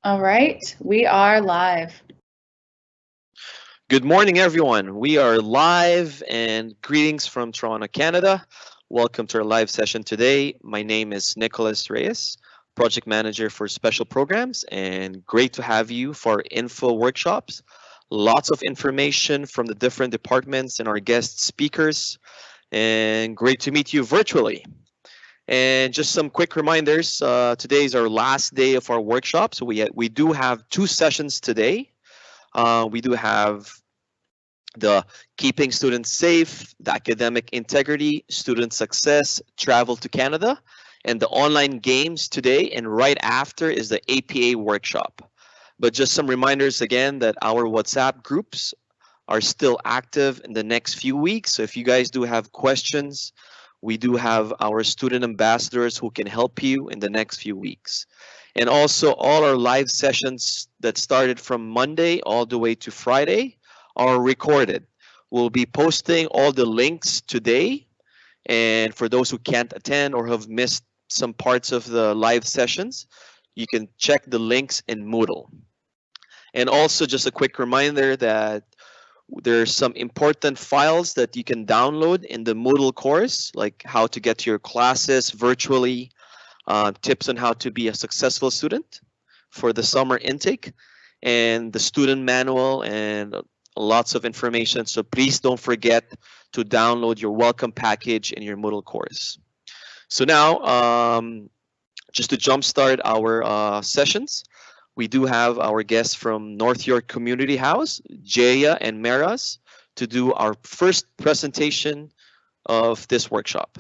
All right, we are live. Good morning, everyone. We are live and greetings from Toronto, Canada. Welcome to our live session today. My name is Nicholas Reyes, Project Manager for Special Programs, and great to have you for our info workshops. Lots of information from the different departments and our guest speakers, and great to meet you virtually. And just some quick reminders. Today is our last day of our workshop, so we do have two sessions today. We do have the keeping students safe, the academic integrity, student success, travel to Canada, and the online games today. And right after is the APA workshop. But just some reminders again that our WhatsApp groups are still active in the next few weeks. So if you guys do have questions, we do have our student ambassadors who can help you in the next few weeks. And also all our live sessions that started from Monday all the way to Friday are recorded. We'll be posting all the links today. And for those who can't attend or have missed some parts of the live sessions, you can check the links in Moodle. And also just a quick reminder that there's some important files that you can download in the Moodle course, like how to get to your classes virtually, tips on how to be a successful student for the summer intake, and the student manual, and lots of information. So please don't forget to download your welcome package in your Moodle course. So now, just to jumpstart our sessions, we do have our guests from North York Community House, Jaya and Meras, to do our first presentation of this workshop.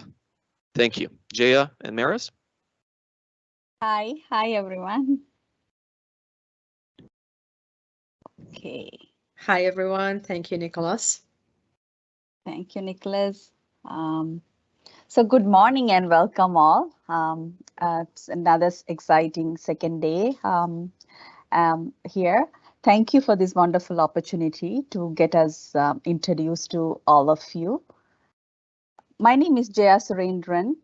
Thank you. Jaya and Meras. Hi everyone. Okay. Hi everyone, thank you, Nicholas. Thank you, Nicholas. So good morning and welcome all. It's another exciting second day here. Thank you for this wonderful opportunity to get us introduced to all of you. My name is Jaya Surendran.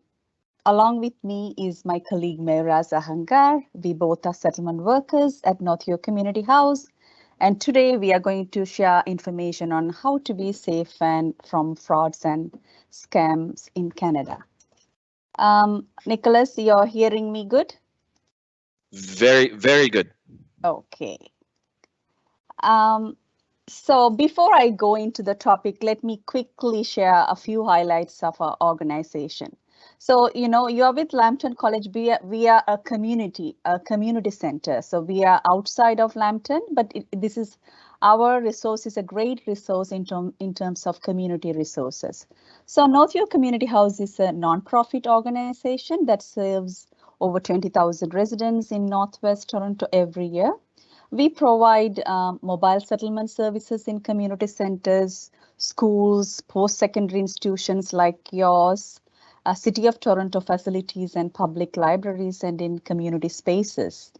Along with me is my colleague Meras Ahangar. We both are settlement workers at North York Community House. And today we are going to share information on how to be safe and from frauds and scams in Canada. Nicholas, you're hearing me good? Very, very good. Okay. So before I go into the topic, let me quickly share a few highlights of our organization. So, you know, you're with Lambton College. We are a community center. So we are outside of Lambton, but this is our resource is a great resource in terms of community resources. So North York Community House is a non-profit organization that serves over 20,000 residents in Northwest Toronto every year. We provide mobile settlement services in community centers, schools, post-secondary institutions like yours, City of Toronto facilities and public libraries, and in community spaces.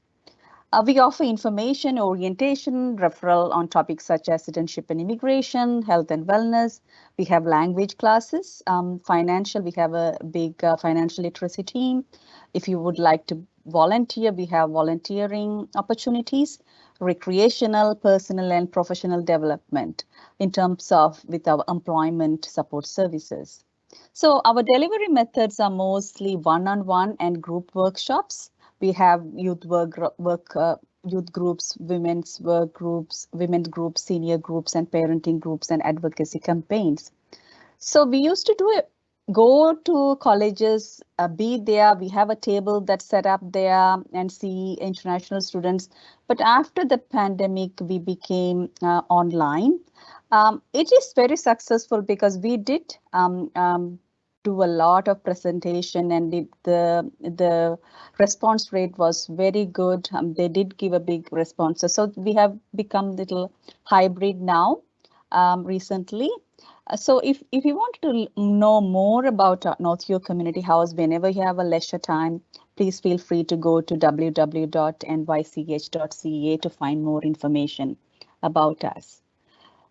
We offer information, orientation, referral on topics such as citizenship and immigration, health and wellness. We have language classes, financial. We have a big financial literacy team. If you would like to volunteer, we have volunteering opportunities, recreational, personal and professional development in terms of with our employment support services. So our delivery methods are mostly one-on-one and group workshops. We have youth youth groups, women's work groups, women's groups, senior groups, and parenting groups and advocacy campaigns. So we used to go to colleges, be there. We have a table that's set up there and see international students. But after the pandemic, we became online. It is very successful because we did do a lot of presentation, and the response rate was very good. They did give a big response. So we have become little hybrid now recently. So if you want to know more about North York Community House, whenever you have a leisure time, please feel free to go to www.nych.ca to find more information about us.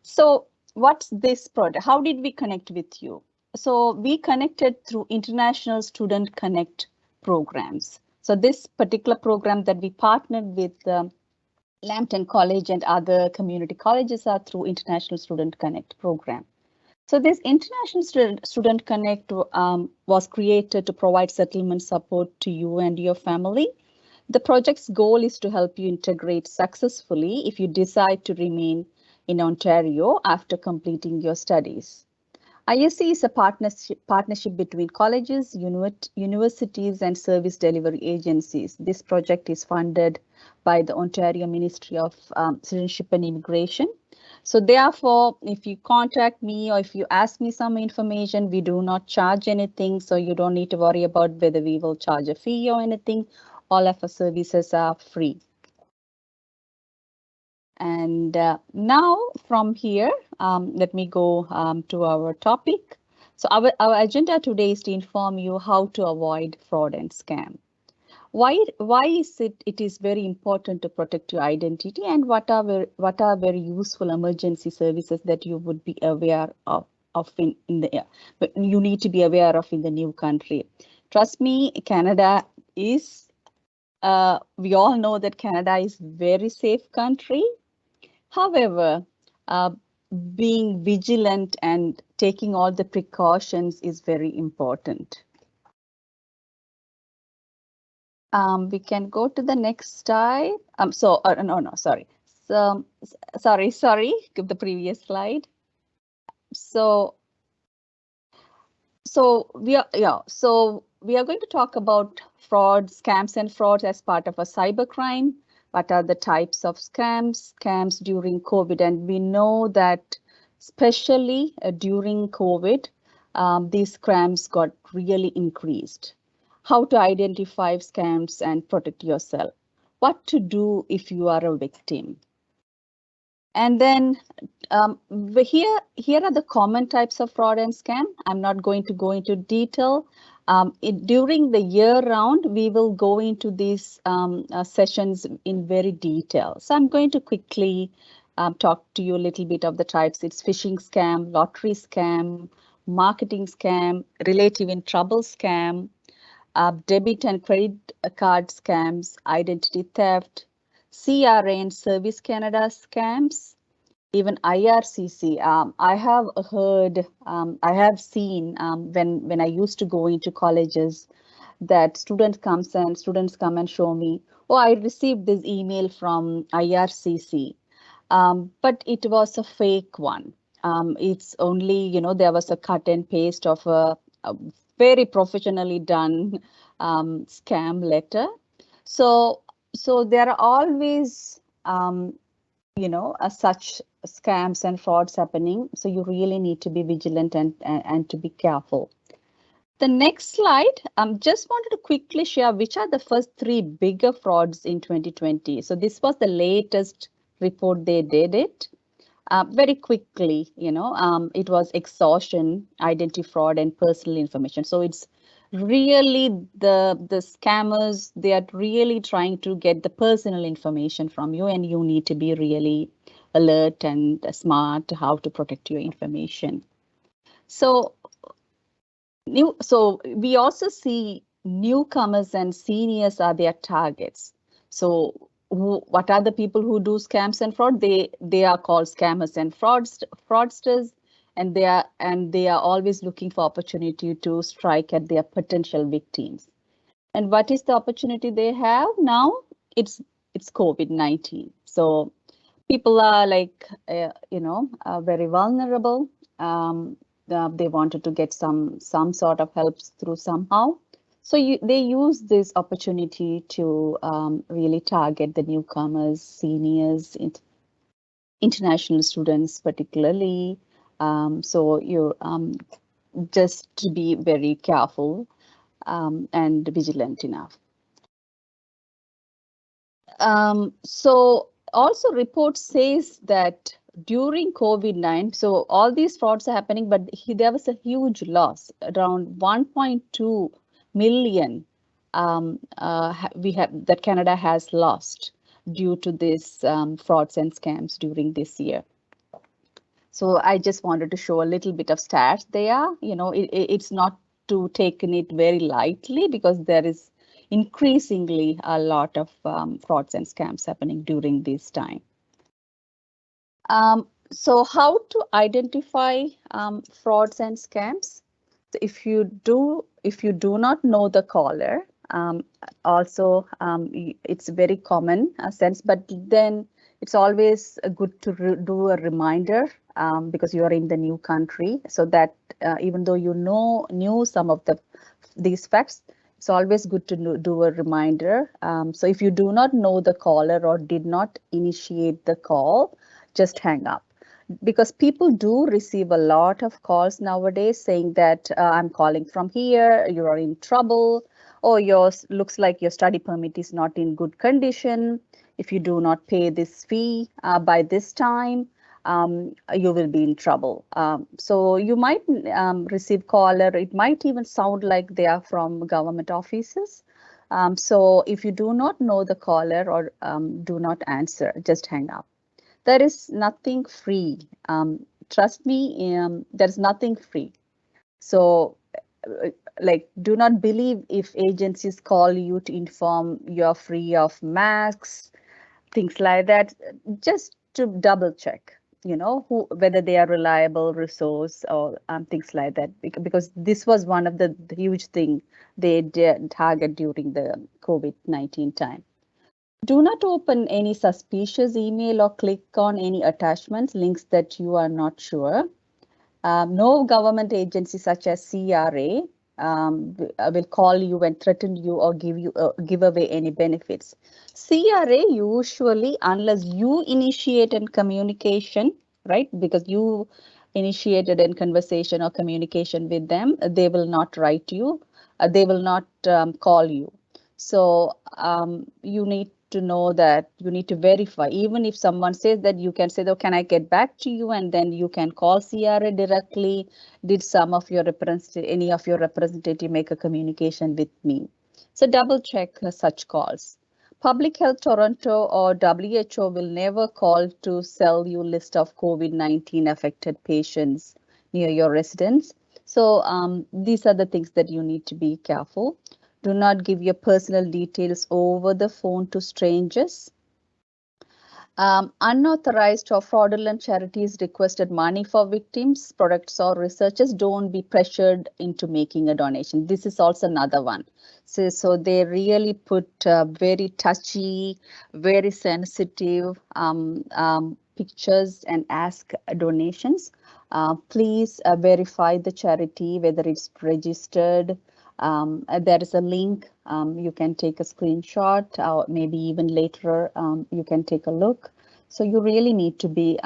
So what's this product? How did we connect with you? So we connected through International Student Connect programs. So this particular program that we partnered with Lambton College and other community colleges are through International Student Connect program. So this International Student Connect was created to provide settlement support to you and your family. The project's goal is to help you integrate successfully if you decide to remain in Ontario after completing your studies. ISC is a partnership between colleges, universities, and service delivery agencies. This project is funded by the Ontario Ministry of Citizenship and Immigration. So therefore, if you contact me or if you ask me some information, we do not charge anything. So you don't need to worry about whether we will charge a fee or anything. All of our services are free. And now from here, let me go to our topic. So our agenda today is to inform you how to avoid fraud and scam. Why is it is very important to protect your identity, and what are very useful emergency services that you would be aware of in the you need to be aware of in the new country. Trust me, Canada is we all know that Canada is very safe country. However, being vigilant and taking all the precautions is very important. We can go to the next slide. Sorry. Sorry. Give the previous slide. So we are going to talk about fraud, scams, and frauds as part of a cybercrime. What are the types of scams during COVID? And we know that especially during COVID, these scams got really increased. How to identify scams and protect yourself. What to do if you are a victim. And then here are the common types of fraud and scam. I'm not going to go into detail. During the year round, we will go into these sessions in very detail. So I'm going to quickly talk to you a little bit of the types. It's phishing scam, lottery scam, marketing scam, relative in trouble scam, debit and credit card scams, identity theft, CRA and Service Canada scams, even IRCC. I have heard, I have seen when I used to go into colleges that students come and show me, oh, I received this email from IRCC, but it was a fake one. It's only, there was a cut and paste of a very professionally done scam letter. So there are always, such scams and frauds happening. So you really need to be vigilant and to be careful. The next slide, just wanted to quickly share which are the first 3 bigger frauds in 2020. So this was the latest report they did it. Very quickly, it was extortion, identity fraud, and personal information. So it's really the scammers, they are really trying to get the personal information from you, and you need to be really alert and smart how to protect your information. So we also see newcomers and seniors are their targets. So what are the people who do scams and fraud? They are called scammers and fraudsters, and they are always looking for opportunity to strike at their potential victims. And what is the opportunity they have now? It's COVID-19. So people are like very vulnerable. They wanted to get some sort of help through somehow. So they use this opportunity to really target the newcomers, seniors, international students particularly. So you just to be very careful and vigilant enough. So also report says that during COVID-19, so all these frauds are happening, but there was a huge loss, around 1.2 million that Canada has lost due to this frauds and scams during this year. So I just wanted to show a little bit of stats there. It's not to take it very lightly, because there is, increasingly a lot of frauds and scams happening during this time. So how to identify frauds and scams? So if you do not know the caller, also it's a very common sense, but then it's always good to do a reminder because you are in the new country, so that even though you knew some of these facts, it's always good to do a reminder. So if you do not know the caller or did not initiate the call, just hang up. Because people do receive a lot of calls nowadays saying that I'm calling from here, you are in trouble, or looks like your study permit is not in good condition. If you do not pay this fee by this time, you will be in trouble. So you might receive caller. It might even sound like they are from government offices. So if you do not know the caller or do not answer, just hang up. There is nothing free. Trust me, there's nothing free. So like, do not believe if agencies call you to inform you're free of masks, things like that. Just to double check, whether they are reliable resource or things like that, because this was one of the huge thing they did target during the COVID-19 time. Do not open any suspicious email or click on any attachments, links that you are not sure. No government agency such as CRA will call you and threaten you or give away any benefits. CRA usually, unless you initiate a communication, right? Because you initiated a conversation or communication with them, they will not write you. They will not call you. So you need to know that you need to verify. Even if someone says that, you can say, oh, can I get back to you? And then you can call CRA directly. Did any of your representative make a communication with me? So double check such calls. Public Health Toronto or WHO will never call to sell you list of COVID-19 affected patients near your residence. So these are the things that you need to be careful. Do not give your personal details over the phone to strangers. Unauthorized or fraudulent charities requested money for victims, products, or researchers. Don't be pressured into making a donation. This is also another one. So they really put very touchy, very sensitive pictures and ask donations. Please verify the charity, whether it's registered. There is a link. You can take a screenshot, or maybe even later you can take a look. So you really need to be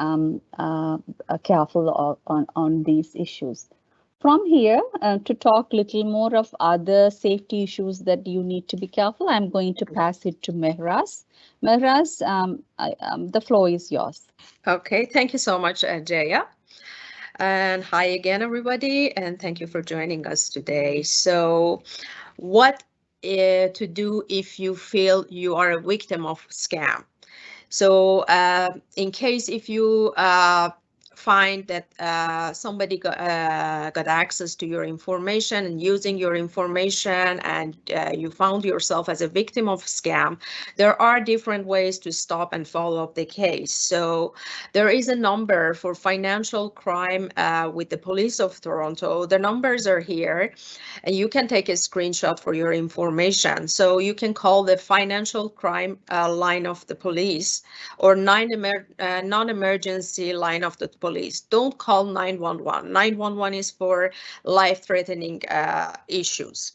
careful on these issues. From here, to talk a little more of other safety issues that you need to be careful, I'm going to pass it to Mehraz. Mehraz, the floor is yours. Okay, thank you so much, Jaya. And hi again, everybody, and thank you for joining us today. So what to do if you feel you are a victim of scam? So in case if you find that somebody got access to your information and using your information, and you found yourself as a victim of scam, there are different ways to stop and follow up the case. So there is a number for financial crime with the police of Toronto. The numbers are here, and you can take a screenshot for your information. So you can call the financial crime line of the police, or non-emergency line of the police. Don't call 911. 911 is for life-threatening issues.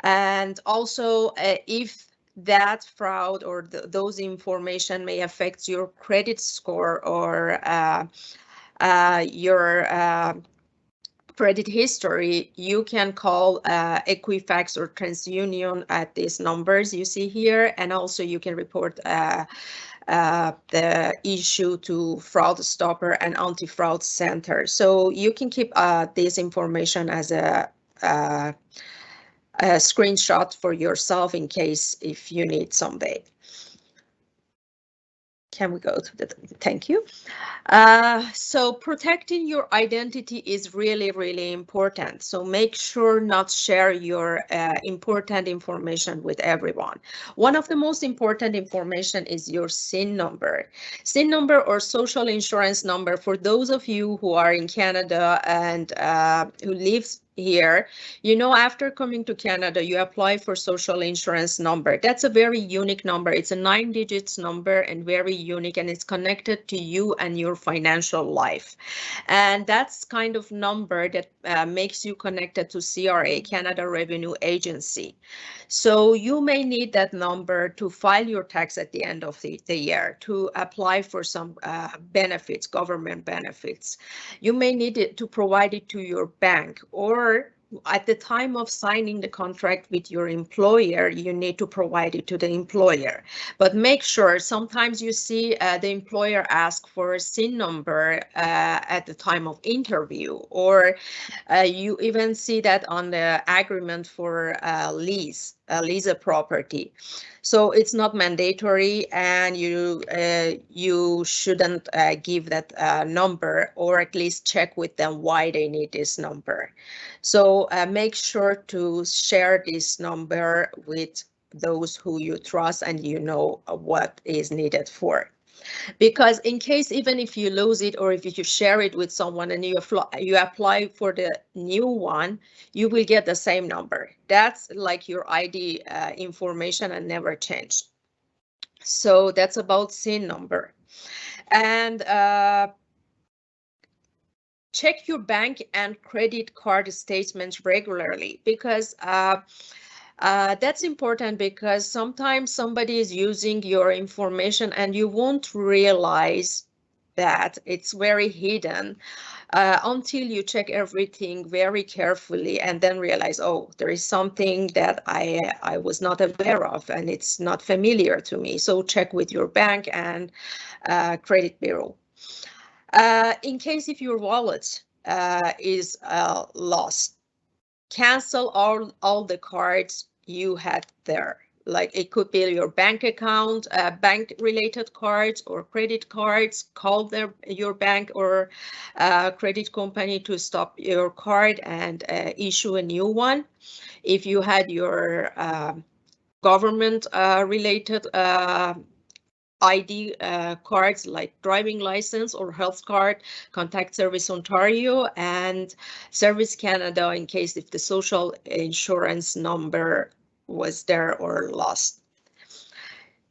And also, if that fraud or those information may affect your credit score or your credit history, you can call Equifax or TransUnion at these numbers you see here, and also you can report the issue to Fraud Stopper and Anti-Fraud Center. So you can keep this information as a screenshot for yourself in case if you need someday. Can we go to the, thank you. So protecting your identity is really, really important. So make sure not share your important information with everyone. One of the most important information is your SIN number. SIN number or social insurance number for those of you who are in Canada and who lives here, you know, after coming to Canada, you apply for social insurance number. That's a very unique number. It's a 9 digits number and very unique, and it's connected to you and your financial life. And that's kind of number that makes you connected to CRA, Canada Revenue Agency. So you may need that number to file your tax at the end of the year, to apply for some benefits, government benefits. You may need it to provide it to your bank, or at the time of signing the contract with your employer, you need to provide it to the employer. But make sure, sometimes you see the employer ask for a SIN number at the time of interview, or you even see that on the agreement for lease a property. So it's not mandatory, and you shouldn't give that number, or at least check with them why they need this number. So make sure to share this number with those who you trust and you know what is needed for. Because in case, even if you lose it, or if you share it with someone and you apply for the new one, you will get the same number. That's like your ID information and never change. So that's about SIN number. And check your bank and credit card statements regularly, because that's important, because sometimes somebody is using your information and you won't realize that it's very hidden until you check everything very carefully and then realize, oh, there is something that I was not aware of and it's not familiar to me. So check with your bank and credit bureau. In case if your wallet is lost, cancel all the cards you had there. Like, it could be your bank account, bank related cards or credit cards. Call your bank or credit company to stop your card and issue a new one. If you had your government related ID cards like driving license or health card, contact Service Ontario and Service Canada in case if the social insurance number was there or lost.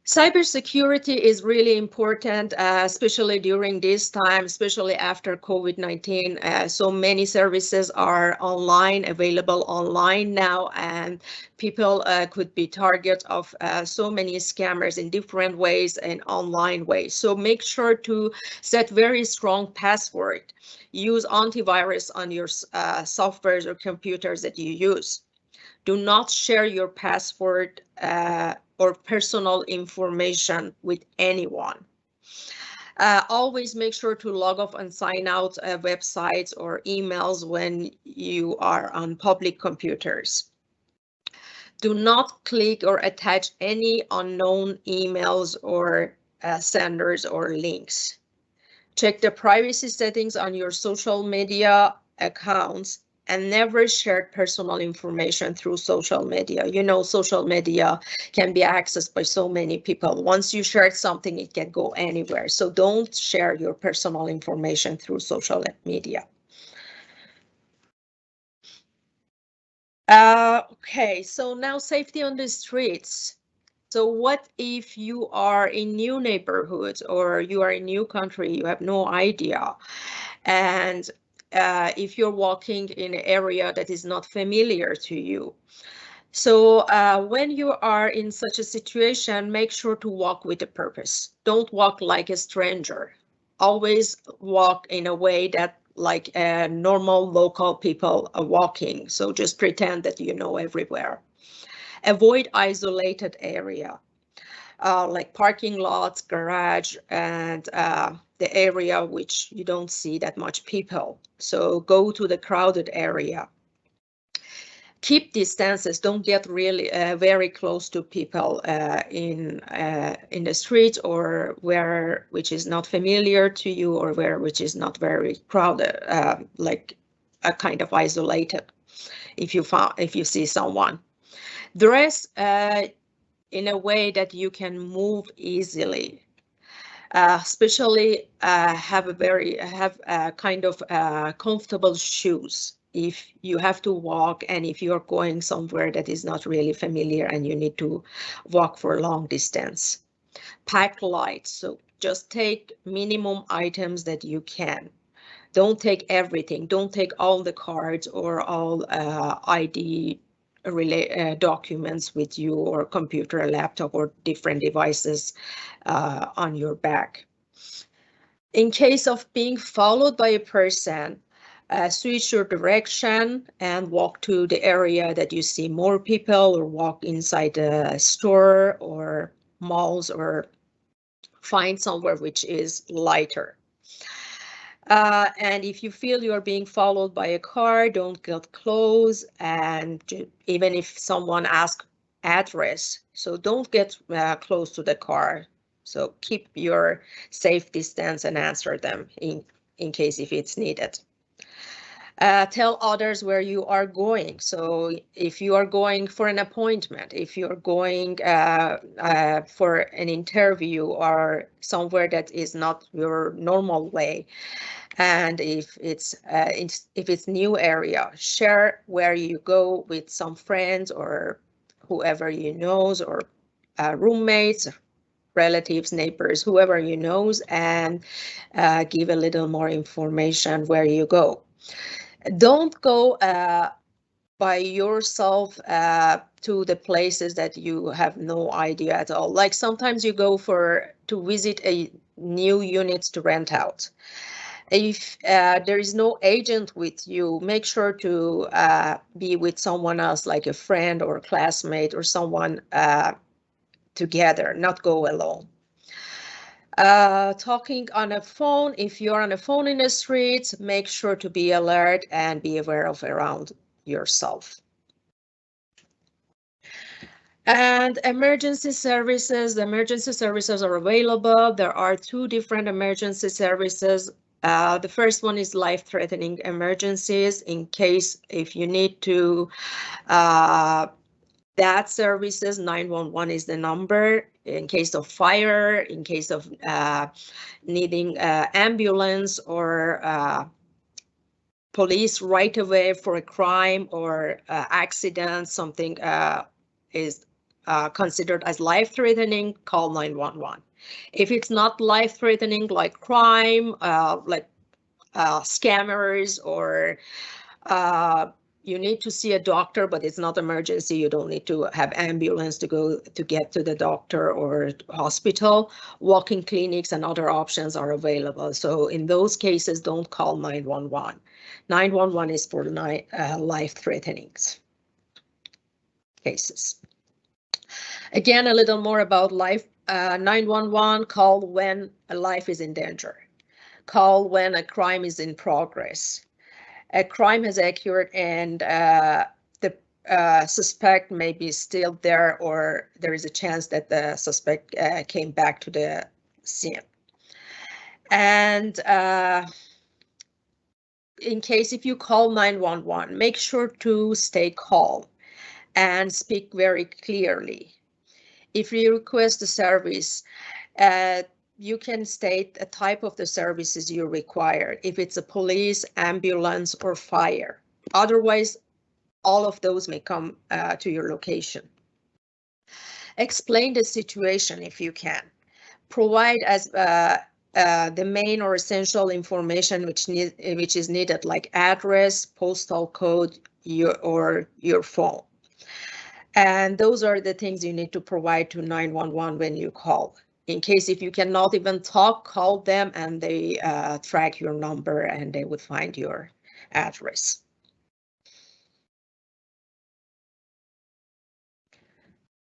Cybersecurity is really important, especially during this time, especially after COVID-19. So many services are online, available online now, and people could be target of so many scammers in different ways and online ways. So make sure to set very strong password. Use antivirus on your softwares or computers that you use. Do not share your password or personal information with anyone. Always make sure to log off and sign out websites or emails when you are on public computers. Do not click or attach any unknown emails or senders or links. Check the privacy settings on your social media accounts and never share personal information through social media. You know, social media can be accessed by so many people. Once you share something, it can go anywhere. So don't share your personal information through social media. Okay, so now safety on the streets. So what if you are in new neighborhoods or you are in new country, you have no idea, and if you're walking in an area that is not familiar to you. So when you are in such a situation, make sure to walk with a purpose. Don't walk like a stranger. Always walk in a way that like normal local people are walking. So just pretend that you know everywhere. Avoid isolated area. Like parking lots, garage, and the area which you don't see that much people. So go to the crowded area. keep distances. Don't get really very close to people in the street or which is not familiar to you, or which is not very crowded, like a kind of isolated. If you see someone, dress in a way that you can move easily. Especially have kind of comfortable shoes if you have to walk, and if you're going somewhere that is not really familiar and you need to walk for a long distance. Pack light, so just take minimum items that you can. Don't take everything. Don't take all the cards or all ID documents with you, or computer, laptop, or different devices on your back. In case of being followed by a person, switch your direction and walk to the area that you see more people, or walk inside a store or malls, or find somewhere which is lighter. And if you feel you're being followed by a car, don't get close. And even if someone asks address, so don't get close to the car. So keep your safe distance and answer them in case if it's needed. Tell others where you are going. So if you are going for an appointment, if you're going for an interview or somewhere that is not your normal way, and if it's new area, share where you go with some friends or whoever you knows, or roommates, relatives, neighbors, whoever you knows, and give a little more information where you go. Don't go by yourself to the places that you have no idea at all. Like sometimes you go to visit a new unit to rent out. If there is no agent with you, make sure to be with someone else, like a friend or a classmate or someone together, not go alone. Talking on a phone, if you're on a phone in the streets, make sure to be alert and be aware of around yourself. And emergency services. The emergency services are available. There are 2 different emergency services. The first one is life-threatening emergencies. In case if you need to that services, 911 is the number. In case of fire, in case of needing ambulance or police right away for a crime or accident, something is considered as life-threatening, call 911. If it's not life-threatening, like crime, like scammers, or you need to see a doctor, but it's not emergency, you don't need to have ambulance to get to the doctor or hospital, walk-in clinics and other options are available. So in those cases, don't call 911. 911 is for life-threatening cases. Again, a little more about 911, call when a life is in danger. Call when a crime is in progress. A crime has occurred and the suspect may be still there, or there is a chance that the suspect came back to the scene. And in case if you call 911, make sure to stay calm and speak very clearly. If you request a service, you can state a type of the services you require, if it's a police, ambulance, or fire. Otherwise, all of those may come to your location. Explain the situation if you can. Provide as the main or essential information which is needed, like address, postal code, or your phone. And those are the things you need to provide to 911 when you call. In case if you cannot even talk, call them and they track your number and they would find your address.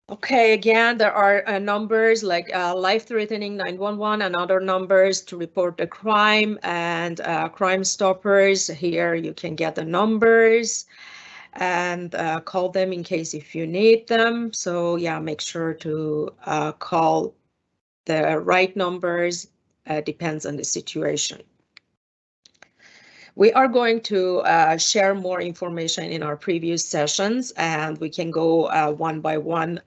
Okay, again, there are numbers like life-threatening 911 and other numbers to report a crime, and Crime Stoppers. Here you can get the numbers. and call them in case if you need them. So yeah, make sure to call the right numbers, depends on the situation. We are going to share more information in our previous sessions, and we can go one by one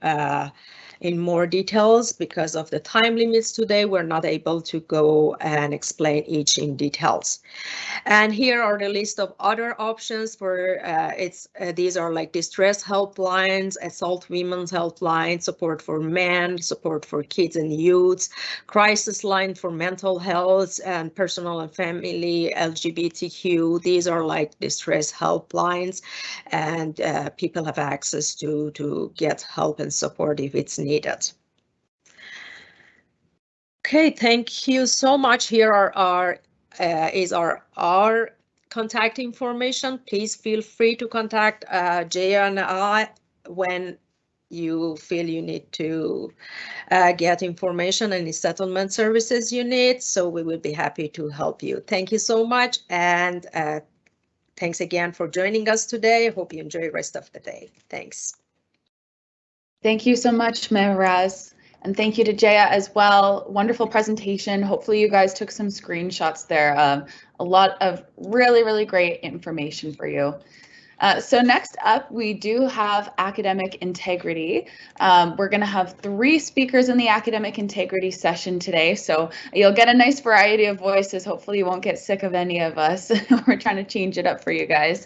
in more details. Because of the time limits today, we're not able to go and explain each in details. And here are the list of other options for these are like distress helplines, assault women's helpline, support for men, support for kids and youths, crisis line for mental health and personal and family, LGBTQ. These are like distress helplines, and people have access to get help and support if it's needed. Okay, thank you so much. Here are our contact information. Please feel free to contact Jaya and I when you feel you need to get information, any settlement services you need. So we will be happy to help you. Thank you so much, and thanks again for joining us today. I hope you enjoy the rest of the day. Thanks. Thank you so much, Mehraz. And thank you to Jaya as well. Wonderful presentation. Hopefully you guys took some screenshots there. A lot of really, really great information for you. So next up, we do have academic integrity. We're going to have 3 speakers in the academic integrity session today. So you'll get a nice variety of voices. Hopefully you won't get sick of any of us. We're trying to change it up for you guys.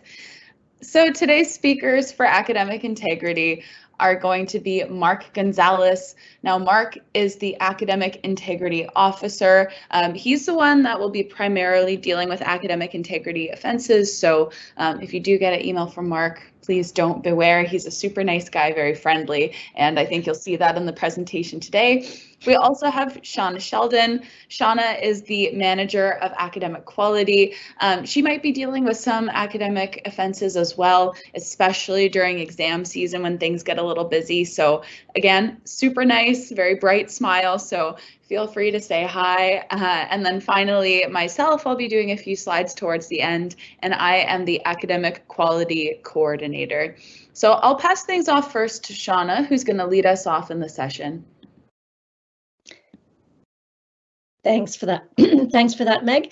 So today's speakers for academic integrity are going to be Mark Gonzalez. Now, Mark is the Academic Integrity Officer. He's the one that will be primarily dealing with academic integrity offenses. So if you do get an email from Mark, please don't beware. He's a super nice guy, very friendly, and I think you'll see that in the presentation today. We also have Shauna Sheldon. Shauna is the manager of academic quality. She might be dealing with some academic offenses as well, especially during exam season when things get a little busy. So again, super nice, very bright smile. So feel free to say hi. And then finally, myself, I'll be doing a few slides towards the end, and I am the academic quality coordinator. So I'll pass things off first to Shauna, who's going to lead us off in the session. Thanks for that. Thanks for that, Meg.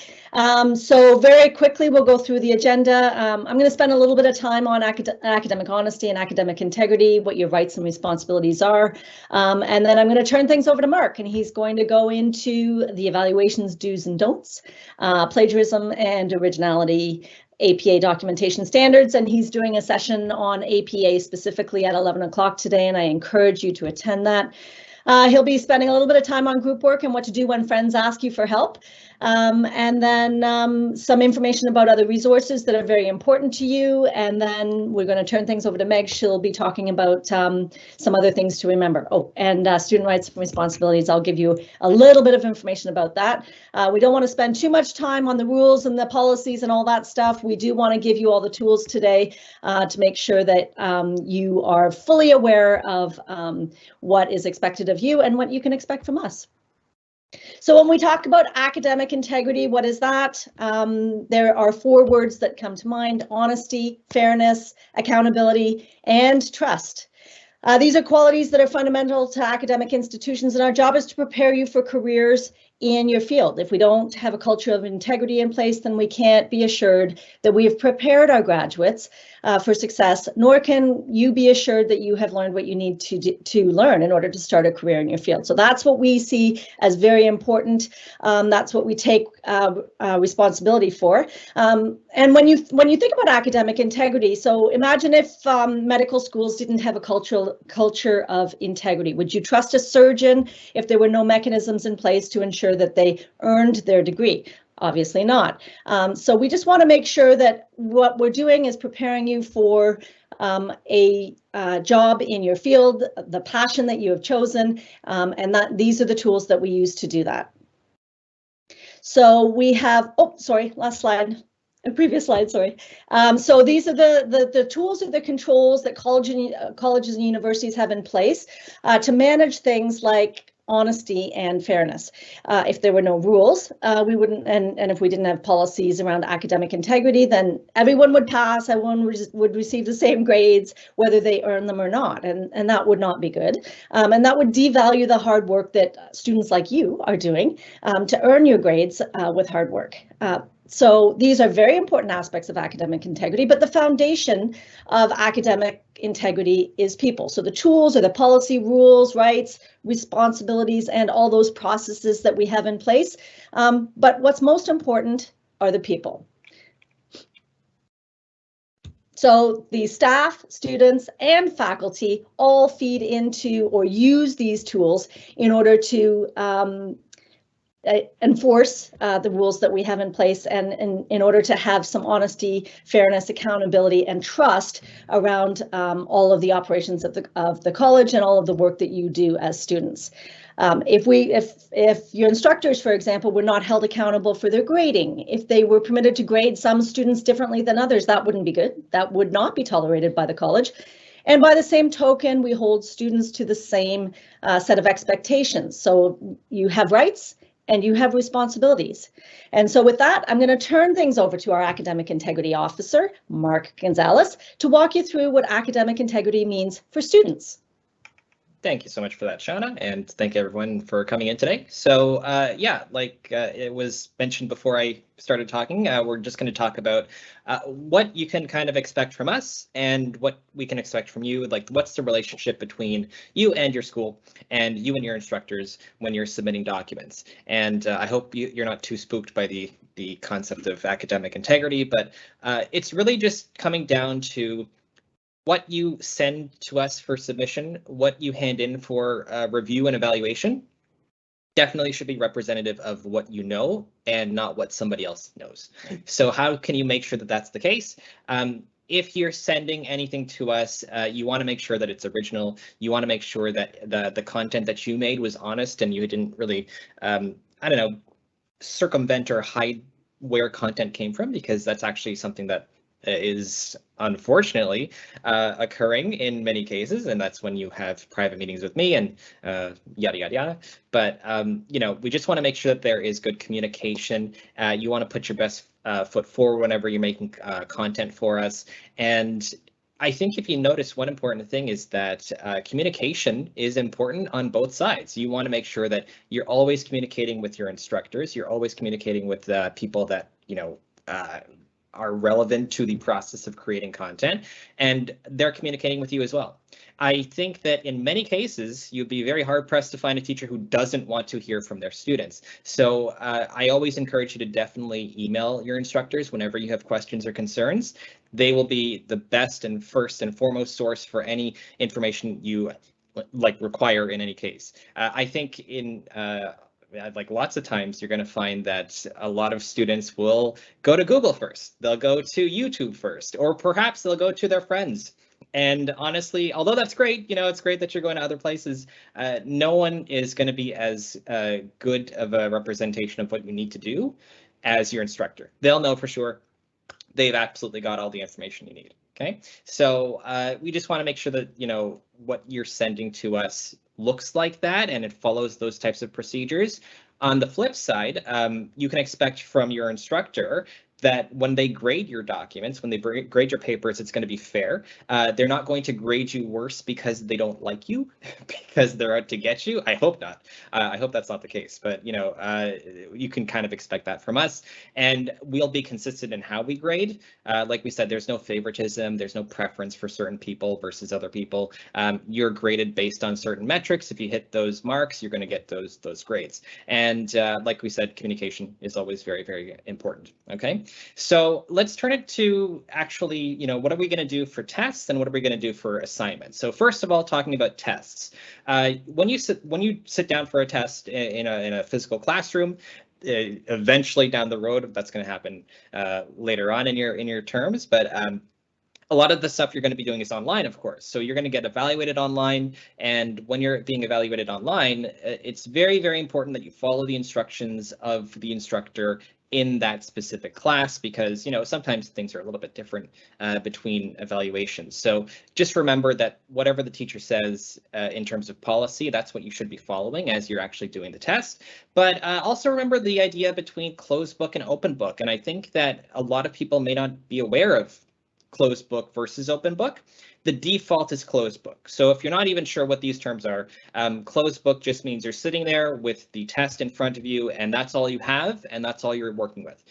So very quickly, we'll go through the agenda. I'm going to spend a little bit of time on academic honesty and academic integrity, what your rights and responsibilities are. And then I'm going to turn things over to Mark, and he's going to go into the evaluations, do's and don'ts, plagiarism and originality, APA documentation standards, and he's doing a session on APA specifically at 11 o'clock today, and I encourage you to attend that. He'll be spending a little bit of time on group work and what to do when friends ask you for help. And then some information about other resources that are very important to you. And then we're going to turn things over to Meg. She'll be talking about some other things to remember. Oh, and student rights and responsibilities. I'll give you a little bit of information about that. We don't want to spend too much time on the rules and the policies and all that stuff. We do want to give you all the tools today to make sure that you are fully aware of what is expected of you and what you can expect from us. So when we talk about academic integrity, what is that? There are 4 words that come to mind: honesty, fairness, accountability, and trust. These are qualities that are fundamental to academic institutions, and our job is to prepare you for careers in your field. If we don't have a culture of integrity in place, then we can't be assured that we have prepared our graduates for success, nor can you be assured that you have learned what you need to learn in order to start a career in your field. So that's what we see as very important. That's what we take responsibility for. And when you think about academic integrity, so imagine if medical schools didn't have a culture of integrity. Would you trust a surgeon if there were no mechanisms in place to ensure that they earned their degree? Obviously not. So we just want to make sure that what we're doing is preparing you for a job in your field, the passion that you have chosen, and that these are the tools that we use to do that. So we have, oh, sorry, last slide. Previous slide, sorry. So these are the tools or the controls that colleges and universities have in place to manage things like honesty and fairness. If there were no rules, we wouldn't, and if we didn't have policies around academic integrity, then everyone would pass, everyone would receive the same grades, whether they earn them or not, and that would not be good. And that would devalue the hard work that students like you are doing to earn your grades with hard work. So these are very important aspects of academic integrity, but the foundation of academic integrity is people. So the tools are the policy, rules, rights, responsibilities, and all those processes that we have in place. But what's most important are the people. So the staff, students, and faculty all feed into or use these tools in order to enforce the rules that we have in place, and in order to have some honesty, fairness, accountability, and trust around all of the operations of the college and all of the work that you do as students. If your instructors, for example, were not held accountable for their grading, if they were permitted to grade some students differently than others, that wouldn't be good. That would not be tolerated by the college. And by the same token, we hold students to the same set of expectations. So you have rights and you have responsibilities. And so with that, I'm going to turn things over to our Academic Integrity Officer, Mark Gonzalez, to walk you through what academic integrity means for students. Thank you so much for that, Shauna, and thank everyone for coming in today. So yeah, like it was mentioned before I started talking, we're just going to talk about what you can kind of expect from us and what we can expect from you. Like, what's the relationship between you and your school and you and your instructors when you're submitting documents. And I hope you're not too spooked by the concept of academic integrity, but it's really just coming down to what you send to us for submission, what you hand in for review and evaluation, definitely should be representative of what you know and not what somebody else knows. So how can you make sure that that's the case? If you're sending anything to us, you want to make sure that it's original. You want to make sure that the content that you made was honest and you didn't really, I don't know, circumvent or hide where content came from, because that's actually something that is unfortunately occurring in many cases, and that's when you have private meetings with me and yada yada yada. But you know, we just want to make sure that there is good communication. You want to put your best foot forward whenever you're making content for us. And I think if you notice, one important thing is that communication is important on both sides. You want to make sure that you're always communicating with your instructors. You're always communicating with people that, you know, are relevant to the process of creating content, and they're communicating with you as well. I think that in many cases, you'd be very hard pressed to find a teacher who doesn't want to hear from their students. So I always encourage you to definitely email your instructors whenever you have questions or concerns. They will be the best and first and foremost source for any information you require in any case. I think in like lots of times you're going to find that a lot of students will go to Google first. They'll go to YouTube first, or perhaps they'll go to their friends. And honestly, although that's great, you know, it's great that you're going to other places, no one is going to be as good of a representation of what you need to do as your instructor. They'll know for sure. They've absolutely got all the information you need. Okay, so we just want to make sure that, you know, what you're sending to us looks like that and it follows those types of procedures. On the flip side, you can expect from your instructor that when they grade your documents, when they grade your papers, it's going to be fair. They're not going to grade you worse because they don't like you, because they're out to get you. I hope not. I hope that's not the case, but you know, you can kind of expect that from us, and we'll be consistent in how we grade. Like we said, there's no favoritism. There's no preference for certain people versus other people. You're graded based on certain metrics. If you hit those marks, you're going to get those grades. And like we said, communication is always very, very important. Okay. So let's turn it to actually, you know, what are we going to do for tests and what are we going to do for assignments? So first of all, talking about tests, when you sit down for a test in a physical classroom, eventually down the road, that's going to happen later on in your terms, but a lot of the stuff you're going to be doing is online, of course. So you're going to get evaluated online. And when you're being evaluated online, it's very, very important that you follow the instructions of the instructor in that specific class, because, you know, sometimes things are a little bit different between evaluations. So just remember that whatever the teacher says in terms of policy, that's what you should be following as you're actually doing the test. But also remember the idea between closed book and open book. And I think that a lot of people may not be aware of closed book versus open book. The default is closed book. So if you're not even sure what these terms are, closed book just means you're sitting there with the test in front of you, and that's all you have, and that's all you're working with.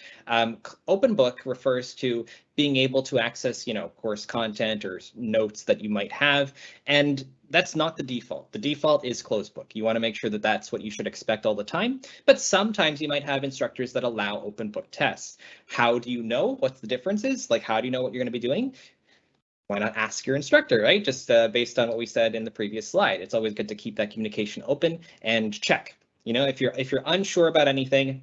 Open book refers to being able to access, you know, course content or notes that you might have, and that's not the default. The default is closed book. You want to make sure that that's what you should expect all the time, but sometimes you might have instructors that allow open book tests. How do you know what the difference is? Like, how do you know what you're going to be doing? Why not ask your instructor, right? Just based on what we said in the previous slide. It's always good to keep that communication open and check. You know, if you're unsure about anything,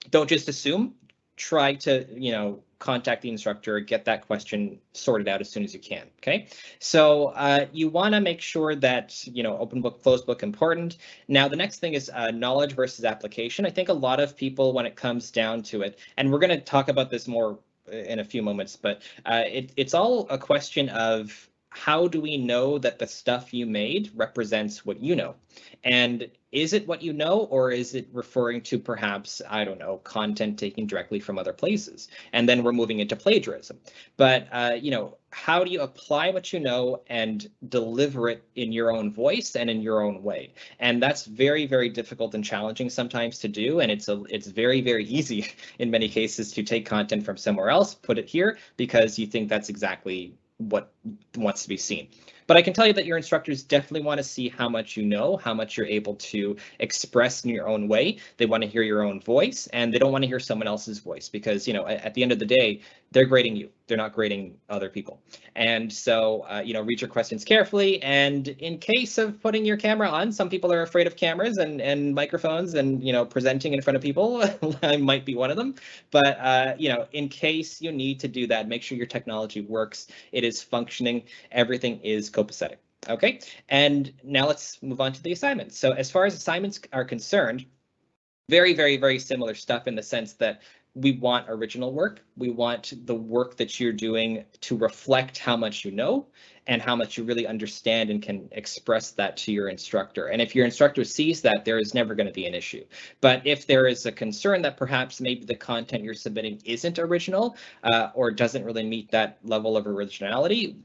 don't just assume. Try to, you know, contact the instructor, get that question sorted out as soon as you can. Okay, so you want to make sure that, you know, open book, closed book, important. Now the next thing is knowledge versus application. I think a lot of people, when it comes down to it, and we're going to talk about this more in a few moments, but it's all a question of how do we know that the stuff you made represents what you know? And is it what you know, or is it referring to perhaps, I don't know, content taken directly from other places? And then we're moving into plagiarism. But, you know, how do you apply what you know and deliver it in your own voice and in your own way? And that's very, very difficult and challenging sometimes to do. And it's very, very easy in many cases to take content from somewhere else, put it here, because you think that's exactly what wants to be seen. But I can tell you that your instructors definitely want to see how much you know, how much you're able to express in your own way. They want to hear your own voice, and they don't want to hear someone else's voice, because, you know, at the end of the day, they're grading you. They're not grading other people. And so, you know, read your questions carefully. And in case of putting your camera on, some people are afraid of cameras and microphones and, you know, presenting in front of people. I might be one of them. But, you know, in case you need to do that, make sure your technology works. It is functioning. Everything is copacetic. Okay, and now let's move on to the assignments. So as far as assignments are concerned, very, very, very similar stuff in the sense that we want original work. We want the work that you're doing to reflect how much you know and how much you really understand and can express that to your instructor. And if your instructor sees that, there is never going to be an issue. But if there is a concern that perhaps maybe the content you're submitting isn't original or doesn't really meet that level of originality,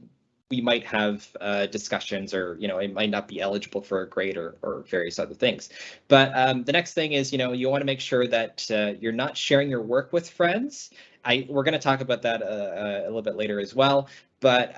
we might have discussions, or, you know, it might not be eligible for a grade or various other things. But the next thing is, you know, you want to make sure that you're not sharing your work with friends. We're going to talk about that a little bit later as well. But,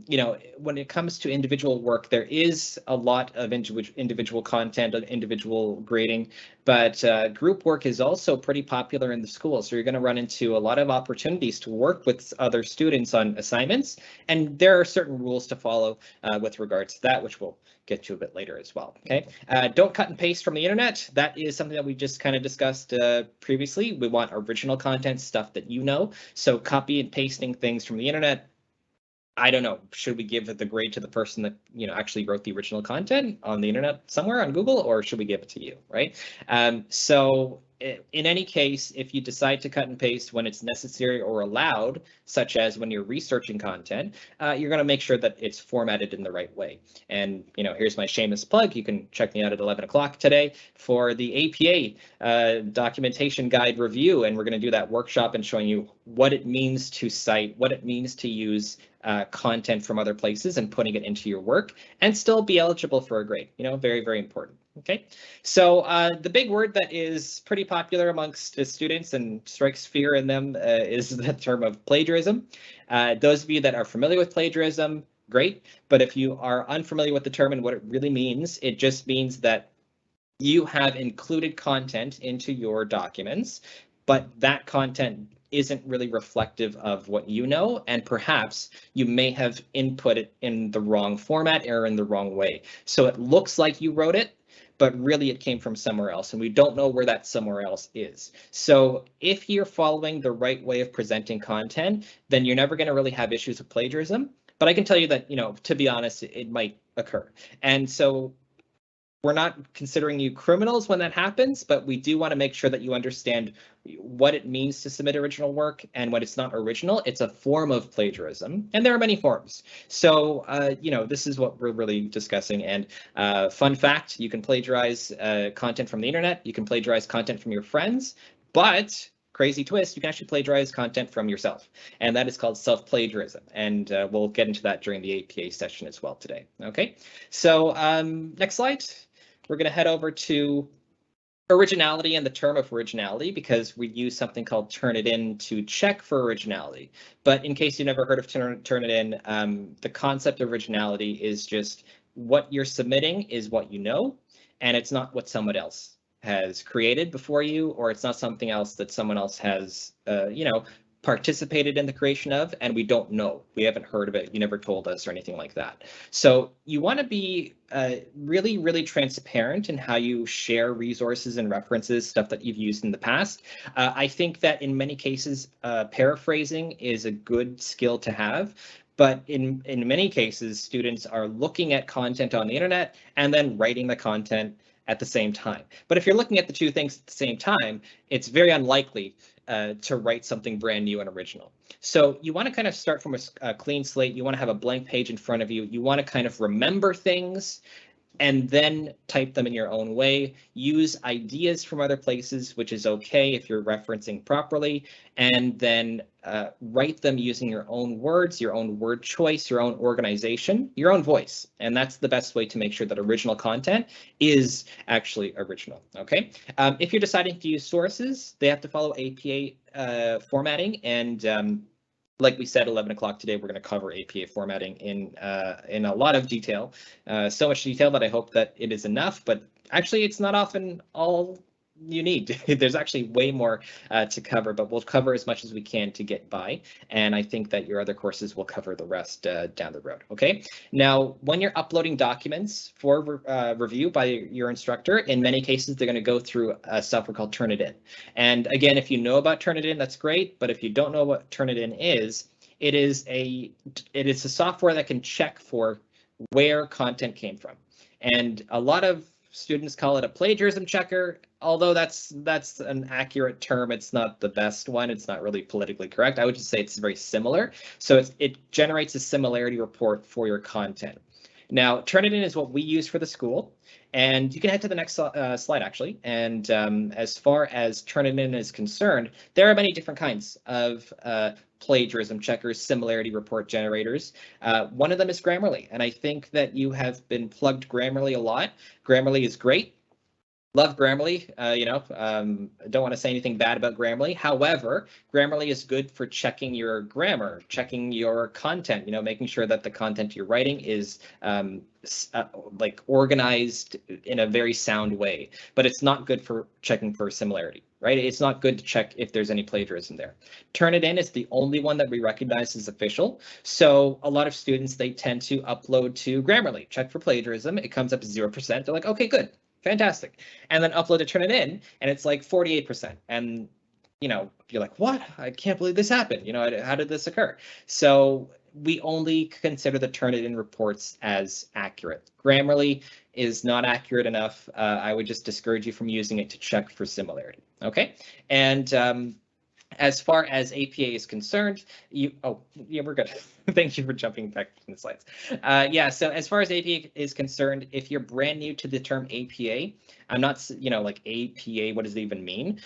you know, when it comes to individual work, there is a lot of individual content, individual grading, but group work is also pretty popular in the school. So you're going to run into a lot of opportunities to work with other students on assignments. And there are certain rules to follow with regards to that, which we'll get to a bit later as well. Okay, don't cut and paste from the internet. That is something that we just kind of discussed previously. We want original content, stuff that you know. So copy and pasting things from the internet, I don't know, should we give the grade to the person that, you know, actually wrote the original content on the internet somewhere on Google, or should we give it to you, right? So in any case, if you decide to cut and paste when it's necessary or allowed, such as when you're researching content, you're going to make sure that it's formatted in the right way. And, you know, here's my shameless plug. You can check me out at 11 o'clock today for the APA documentation guide review. And we're going to do that workshop and showing you what it means to cite, what it means to use content from other places and putting it into your work and still be eligible for a grade. You know, very, very important. Okay, so the big word that is pretty popular amongst the students and strikes fear in them is the term of plagiarism. Those of you that are familiar with plagiarism, great. But if you are unfamiliar with the term and what it really means, it just means that you have included content into your documents, but that content isn't really reflective of what you know, and perhaps you may have input it in the wrong format or in the wrong way. So it looks like you wrote it, but really it came from somewhere else, and we don't know where that somewhere else is. So if you're following the right way of presenting content, then you're never going to really have issues with plagiarism. But I can tell you that, you know, to be honest, it might occur. And so we're not considering you criminals when that happens, but we do want to make sure that you understand what it means to submit original work, and when it's not original, it's a form of plagiarism, and there are many forms. So, this is what we're really discussing. And fun fact, you can plagiarize content from the internet, you can plagiarize content from your friends, but crazy twist, you can actually plagiarize content from yourself, and that is called self-plagiarism, and we'll get into that during the APA session as well today. Okay, so next slide. We're going to head over to originality and the term of originality, because we use something called Turnitin to check for originality. But in case you never heard of Turnitin, the concept of originality is just what you're submitting is what you know, and it's not what someone else has created before you, or it's not something else that someone else has, participated in the creation of, and we don't know. We haven't heard of it. You never told us or anything like that. So you want to be really, really transparent in how you share resources and references, stuff that you've used in the past. I think that in many cases, paraphrasing is a good skill to have. But in many cases, students are looking at content on the internet and then writing the content at the same time. But if you're looking at the two things at the same time, it's very unlikely to write something brand new and original. So you want to kind of start from a clean slate. You want to have a blank page in front of you. You want to kind of remember things and then type them in your own way. Use ideas from other places, which is okay if you're referencing properly, and then write them using your own words, your own word choice, your own organization, your own voice. And that's the best way to make sure that original content is actually original. Okay. If you're deciding to use sources, they have to follow APA formatting, and like we said, 11 o'clock today, we're going to cover APA formatting in a lot of detail, so much detail that I hope that it is enough, but actually it's not often all you need. There's actually way more to cover, but we'll cover as much as we can to get by. And I think that your other courses will cover the rest down the road. Okay. Now, when you're uploading documents for review by your instructor, in many cases, they're going to go through a software called Turnitin. And again, if you know about Turnitin, that's great. But if you don't know what Turnitin is, it is a software that can check for where content came from. And a lot of students call it a plagiarism checker, although that's an accurate term. It's not the best one. It's not really politically correct. I would just say it's very similar. So it generates a similarity report for your content. Now, Turnitin is what we use for the school, and you can head to the next slide, actually. And as far as Turnitin is concerned, there are many different kinds of plagiarism checkers, similarity report generators. One of them is Grammarly, and I think that you have been plugged Grammarly a lot. Grammarly is great. Love Grammarly. Don't want to say anything bad about Grammarly. However, Grammarly is good for checking your grammar, checking your content, making sure that the content you're writing is like organized in a very sound way. But it's not good for checking for similarity, right? It's not good to check if there's any plagiarism there. Turnitin is the only one that we recognize as official. So a lot of students, they tend to upload to Grammarly, check for plagiarism. It comes up as 0%. They're like, okay, good. Fantastic. And then upload to Turnitin, and it's like 48%. And, you're like, what? I can't believe this happened. How did this occur? So we only consider the Turnitin reports as accurate. Grammarly is not accurate enough. I would just discourage you from using it to check for similarity. Okay. And as far as APA is concerned, we're good. Thank you for jumping back in the slides. So as far as APA is concerned, if you're brand new to the term APA, I'm not, like APA, what does it even mean?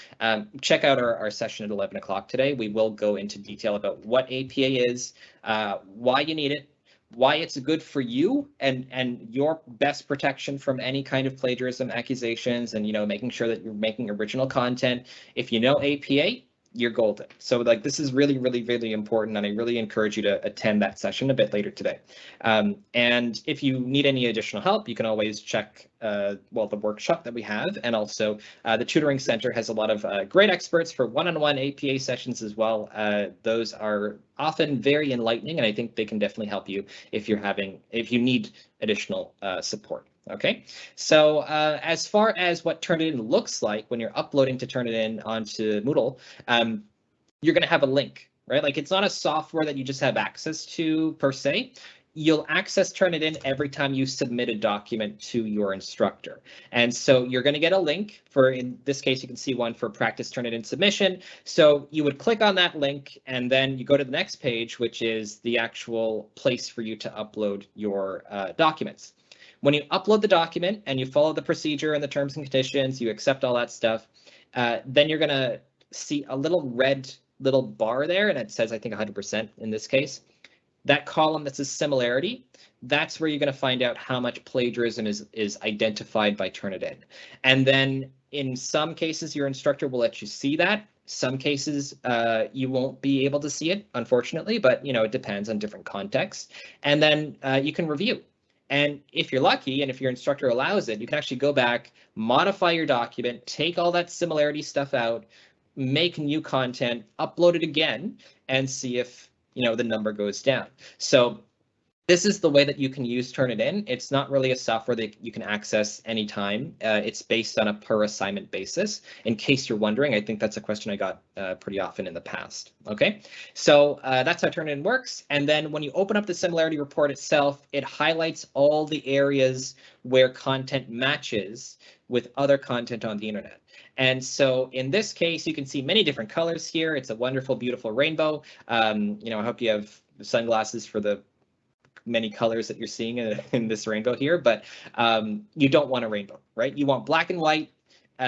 Check out our session at 11 o'clock today. We will go into detail about what APA is, why you need it, why it's good for you and your best protection from any kind of plagiarism accusations, and, making sure that you're making original content. If you know APA, you're golden. So this is really, really, really important, and I really encourage you to attend that session a bit later today. And if you need any additional help, you can always check the workshop that we have, and also the Tutoring Center has a lot of great experts for one-on-one APA sessions as well. Those are often very enlightening, and I think they can definitely help you if you need additional support. Okay, so as far as what Turnitin looks like when you're uploading to Turnitin onto Moodle, you're going to have a link, right? Like, it's not a software that you just have access to per se. you'll access Turnitin every time you submit a document to your instructor. And so you're going to get a link for, in this case, you can see one for practice Turnitin submission. So you would click on that link and then you go to the next page, which is the actual place for you to upload your documents. When you upload the document and you follow the procedure and the terms and conditions, you accept all that stuff, then you're going to see a little red little bar there, and it says, I think 100% in this case. That column that says similarity, that's where you're going to find out how much plagiarism is identified by Turnitin. And then in some cases, your instructor will let you see that. Some cases, you won't be able to see it, unfortunately, but it depends on different contexts. And then you can review. And if you're lucky, and if your instructor allows it, you can actually go back, modify your document, take all that similarity stuff out, make new content, upload it again, and see if the number goes down. So this is the way that you can use Turnitin. It's not really a software that you can access anytime. It's based on a per assignment basis. In case you're wondering, I think that's a question I got pretty often in the past. Okay, so that's how Turnitin works. And then when you open up the Similarity Report itself, it highlights all the areas where content matches with other content on the internet. And so in this case, you can see many different colors here. It's a wonderful, beautiful rainbow. I hope you have sunglasses for the many colors that you're seeing in this rainbow here, but you don't want a rainbow, right? You want black and white.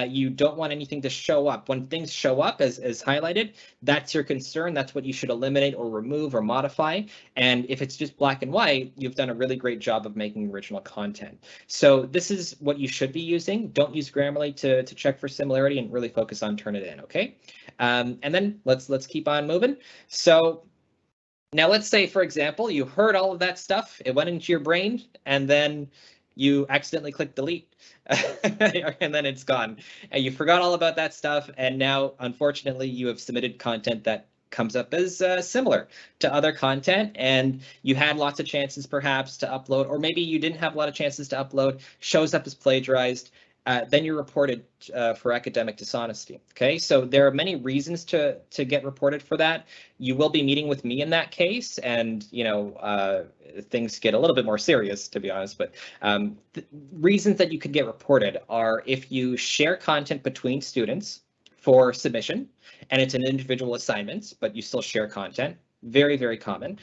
You don't want anything to show up. When things show up as highlighted, that's your concern. That's what you should eliminate or remove or modify. And if it's just black and white, you've done a really great job of making original content. So this is what you should be using. Don't use Grammarly to check for similarity, and really focus on Turnitin, okay? And then let's keep on moving. So now let's say, for example, you heard all of that stuff, it went into your brain, and then you accidentally click delete, and then it's gone. And you forgot all about that stuff, and now, unfortunately, you have submitted content that comes up as similar to other content, and you had lots of chances perhaps to upload, or maybe you didn't have a lot of chances to upload, shows up as plagiarized. Then you're reported for academic dishonesty. Okay, so there are many reasons to get reported for that. You will be meeting with me in that case, and things get a little bit more serious, to be honest. But reasons that you could get reported are if you share content between students for submission, and it's an individual assignment, but you still share content. Very, very common.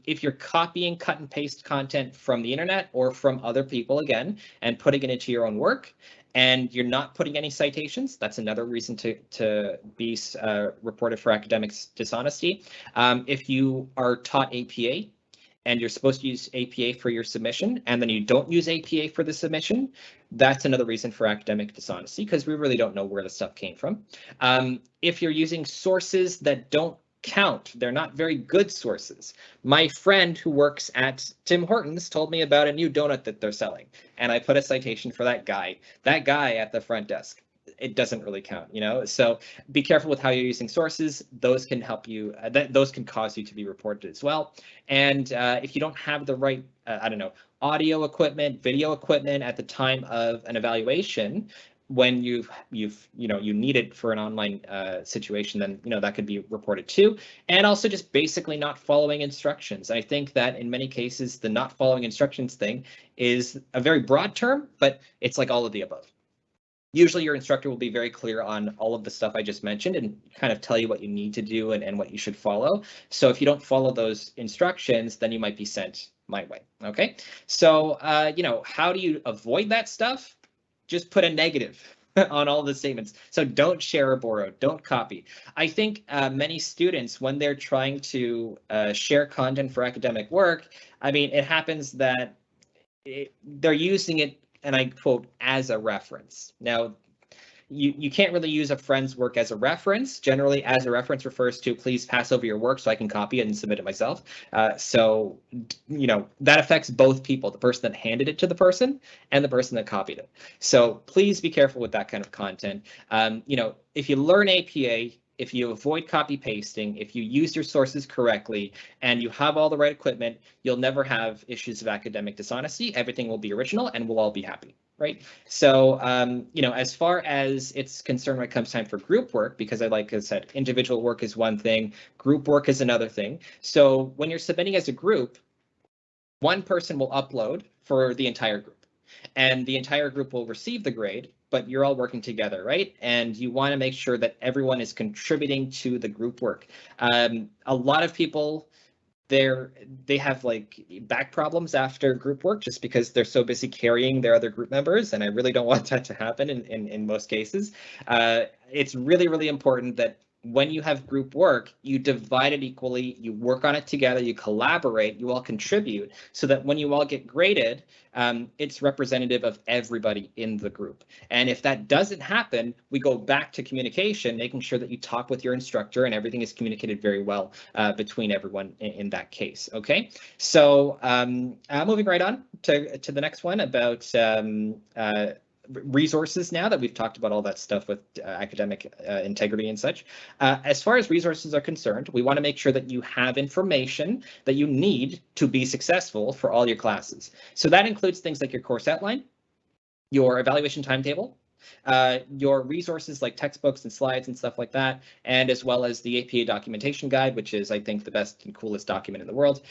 If you're copying, cut and paste content from the internet or from other people, again, and putting it into your own work, and you're not putting any citations, that's another reason to be reported for academic dishonesty. If you are taught APA and you're supposed to use APA for your submission, and then you don't use APA for the submission, that's another reason for academic dishonesty, because we really don't know where the stuff came from. If you're using sources that don't count, they're not very good sources. My friend who works at Tim Hortons told me about a new donut that they're selling, and I put a citation for that guy at the front desk. It doesn't really count, so be careful with how you're using sources. Those can help you, those can cause you to be reported as well. And if you don't have the right, audio equipment, video equipment at the time of an evaluation, when you need it for an online situation, then that could be reported too. And also just basically not following instructions. I think that in many cases the not following instructions thing is a very broad term, but it's like all of the above. Usually your instructor will be very clear on all of the stuff I just mentioned and kind of tell you what you need to do and what you should follow. So if you don't follow those instructions, then you might be sent my way. Okay, so how do you avoid that stuff? Just put a negative on all the statements. So don't share or borrow, don't copy. I think many students, when they're trying to share content for academic work, it happens that they're using it, and I quote, as a reference. Now, you can't really use a friend's work as a reference. Generally, as a reference refers to, please pass over your work so I can copy it and submit it myself. So that affects both people, the person that handed it to the person and the person that copied it. So please be careful with that kind of content. If you learn APA, if you avoid copy pasting, if you use your sources correctly, and you have all the right equipment, you'll never have issues of academic dishonesty. Everything will be original and we'll all be happy. Right. So, as far as it's concerned when it comes time for group work, because like I said, individual work is one thing, group work is another thing. So when you're submitting as a group, one person will upload for the entire group, and the entire group will receive the grade, but you're all working together, right? And you want to make sure that everyone is contributing to the group work. A lot of people, they have like back problems after group work just because they're so busy carrying their other group members, and I really don't want that to happen in most cases. It's really, really important that when you have group work, you divide it equally, you work on it together, you collaborate, you all contribute, so that when you all get graded, it's representative of everybody in the group. And if that doesn't happen, we go back to communication, making sure that you talk with your instructor and everything is communicated very well between everyone in that case. Okay, so moving right on to the next one about resources. Now that we've talked about all that stuff with academic integrity and such, as far as resources are concerned, we want to make sure that you have information that you need to be successful for all your classes. So that includes things like your course outline, your evaluation timetable, your resources like textbooks and slides and stuff like that, and as well as the APA documentation guide, which is, I think, the best and coolest document in the world.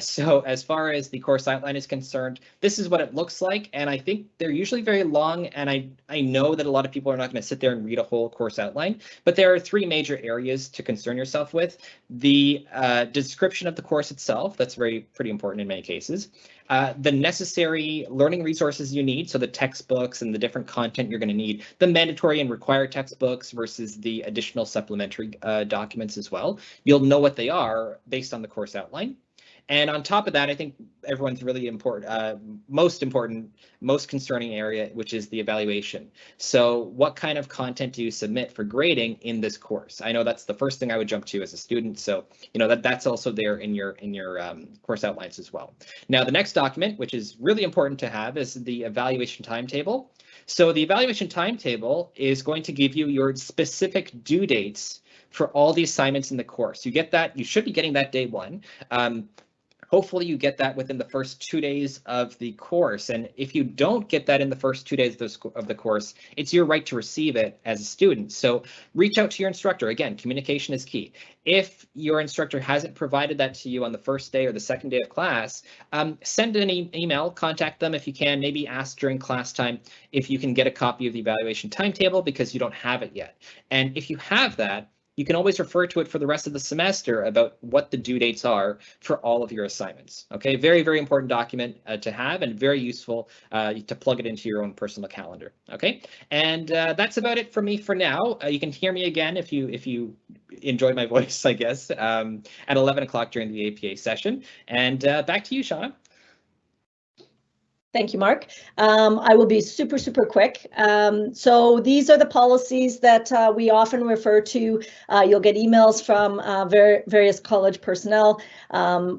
So as far as the course outline is concerned, this is what it looks like, and I think they're usually very long, and I know that a lot of people are not going to sit there and read a whole course outline, but there are three major areas to concern yourself with. The description of the course itself, that's pretty important in many cases. The necessary learning resources you need, so the textbooks and the different content you're going to need, the mandatory and required textbooks versus the additional supplementary documents as well. You'll know what they are based on the course outline. And on top of that, I think everyone's really important, most concerning area, which is the evaluation. So what kind of content do you submit for grading in this course? I know that's the first thing I would jump to as a student. So, you know, that's also there in your course outlines as well. Now, the next document, which is really important to have, is the evaluation timetable. So the evaluation timetable is going to give you your specific due dates for all the assignments in the course. You get that, you should be getting that day one. Hopefully you get that within the first 2 days of the course. And if you don't get that in the first 2 days of the course, it's your right to receive it as a student. So reach out to your instructor. Again, communication is key. If your instructor hasn't provided that to you on the first day or the second day of class, send an email, contact them if you can, maybe ask during class time if you can get a copy of the evaluation timetable because you don't have it yet. And if you have that, you can always refer to it for the rest of the semester about what the due dates are for all of your assignments. Okay, very, very important document to have and very useful to plug it into your own personal calendar. Okay, and that's about it for me for now. You can hear me again if you enjoyed my voice, I guess, at 11 o'clock during the APA session. And back to you, Shauna. Thank you, Mark. I will be super quick. So these are the policies that we often refer to. You'll get emails from various college personnel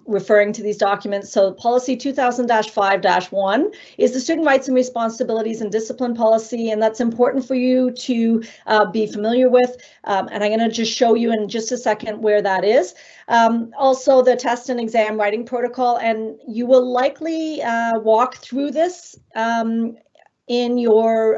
referring to these documents. So policy 2000-5-1 is the student rights and responsibilities and discipline policy, and that's important for you to be familiar with. And I'm going to just show you in just a second where that is. Also the test and exam writing protocol, and you will likely walk through this in your,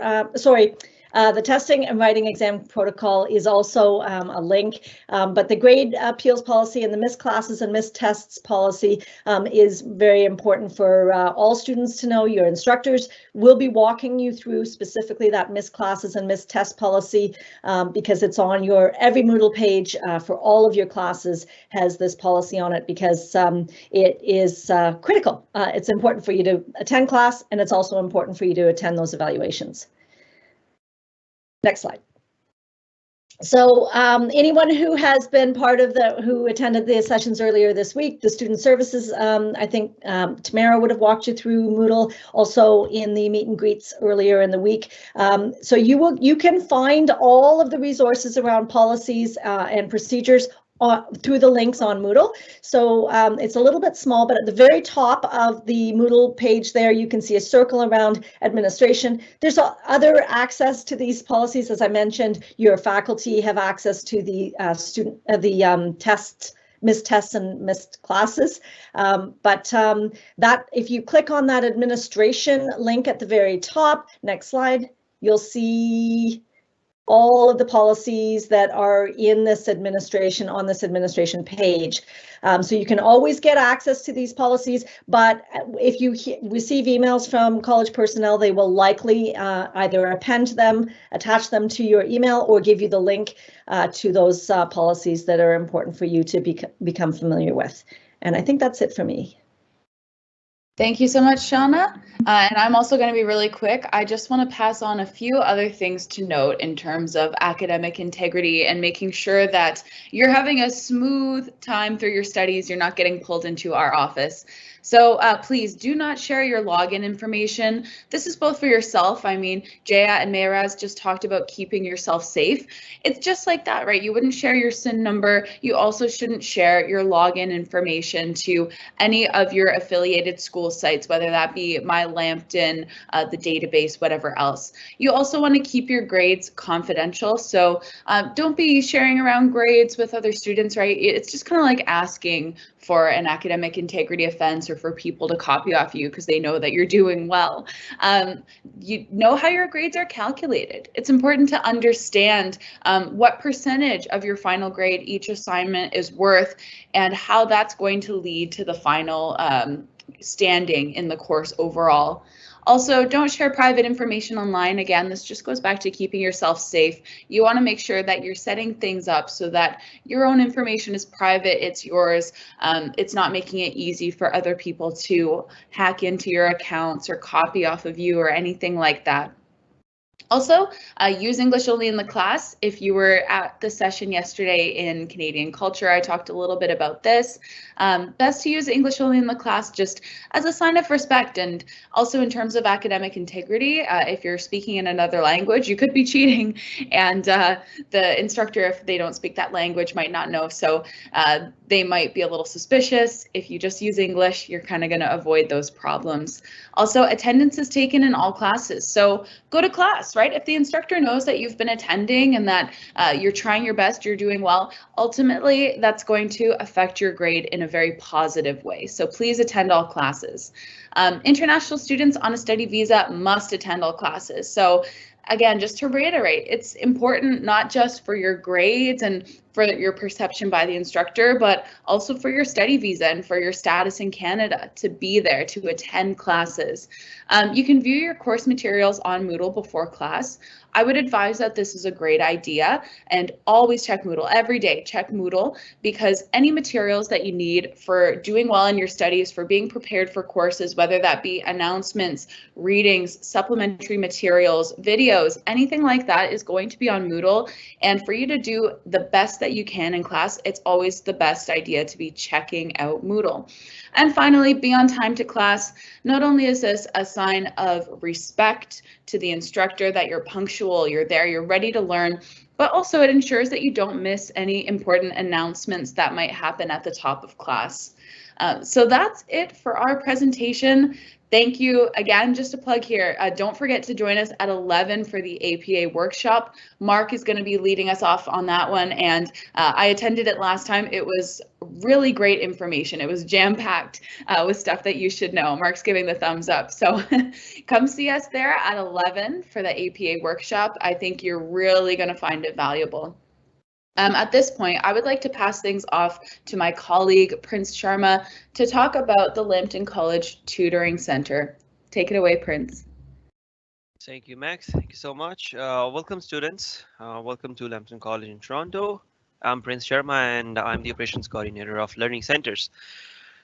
the testing and writing exam protocol is also a link, but the grade appeals policy and the missed classes and missed tests policy is very important for all students to know. Your instructors will be walking you through specifically that missed classes and missed test policy because it's on your every Moodle page for all of your classes has this policy on it because it is critical. It's important for you to attend class, and it's also important for you to attend those evaluations. Next slide. So anyone who has been part of who attended the sessions earlier this week, the student services, I think Tamara would have walked you through Moodle, also in the meet and greets earlier in the week. So you can find all of the resources around policies and procedures through the links on Moodle. So it's a little bit small, but at the very top of the Moodle page there, you can see a circle around administration. There's other access to these policies. As I mentioned, your faculty have access to the tests, missed tests and missed classes. That if you click on that administration link at the very top, next slide, you'll see all of the policies that are in this administration on this administration page. So you can always get access to these policies, but if you receive emails from college personnel, they will likely either append them, attach them to your email, or give you the link to those policies that are important for you to become familiar with. And I think that's it for me. Thank you so much, Shauna. And I'm also going to be really quick. I just want to pass on a few other things to note in terms of academic integrity and making sure that you're having a smooth time through your studies. You're not getting pulled into our office. So please do not share your login information. This is both for yourself. I mean, Jaya and Mayraz just talked about keeping yourself safe. It's just like that, right? You wouldn't share your SIN number. You also shouldn't share your login information to any of your affiliated school sites, whether that be My Lambton, the database, whatever else. You also want to keep your grades confidential. So don't be sharing around grades with other students, right? It's just kind of like asking for an academic integrity offense or for people to copy off you because they know that you're doing well. You know how your grades are calculated. It's important to understand what percentage of your final grade each assignment is worth and how that's going to lead to the final standing in the course overall. Also, don't share private information online. Again, this just goes back to keeping yourself safe. You want to make sure that you're setting things up so that your own information is private, it's yours. It's not making it easy for other people to hack into your accounts or copy off of you or anything like that. Also, use English only in the class. If you were at the session yesterday in Canadian culture, I talked a little bit about this. Best to use English only in the class just as a sign of respect, and also in terms of academic integrity. If you're speaking in another language, you could be cheating, and the instructor, if they don't speak that language, might not know. So they might be a little suspicious. If you just use English, you're kind of going to avoid those problems. Also, attendance is taken in all classes. So go to class, right? If the instructor knows that you've been attending and that you're trying your best, you're doing well, ultimately that's going to affect your grade in a very positive way. So please attend all classes. International students on a study visa must attend all classes. So again, just to reiterate, it's important not just for your grades and for your perception by the instructor, but also for your study visa and for your status in Canada to be there, to attend classes. You can view your course materials on Moodle before class. I would advise that this is a great idea, and always check Moodle every day. Check Moodle, because any materials that you need for doing well in your studies, for being prepared for courses, whether that be announcements, readings, supplementary materials, videos, anything like that is going to be on Moodle. And for you to do the best that you can in class, it's always the best idea to be checking out Moodle. And finally, be on time to class. Not only is this a sign of respect to the instructor that you're punctual, you're there, you're ready to learn, but also it ensures that you don't miss any important announcements that might happen at the top of class. So that's it for our presentation. Thank you again. Just a plug here, don't forget to join us at 11 for the APA workshop. Mark is going to be leading us off on that one, and I attended it last time. It was really great information. It was jam-packed with stuff that you should know. Mark's giving the thumbs up. So come see us there at 11 for the APA workshop. I think you're really going to find it valuable. At this point, I would like to pass things off to my colleague, Prince Sharma, to talk about the Lambton College Tutoring Center. Take it away, Prince. Thank you, Max. Thank you so much. Welcome, students. Welcome to Lambton College in Toronto. I'm Prince Sharma, and I'm the Operations Coordinator of Learning Centers.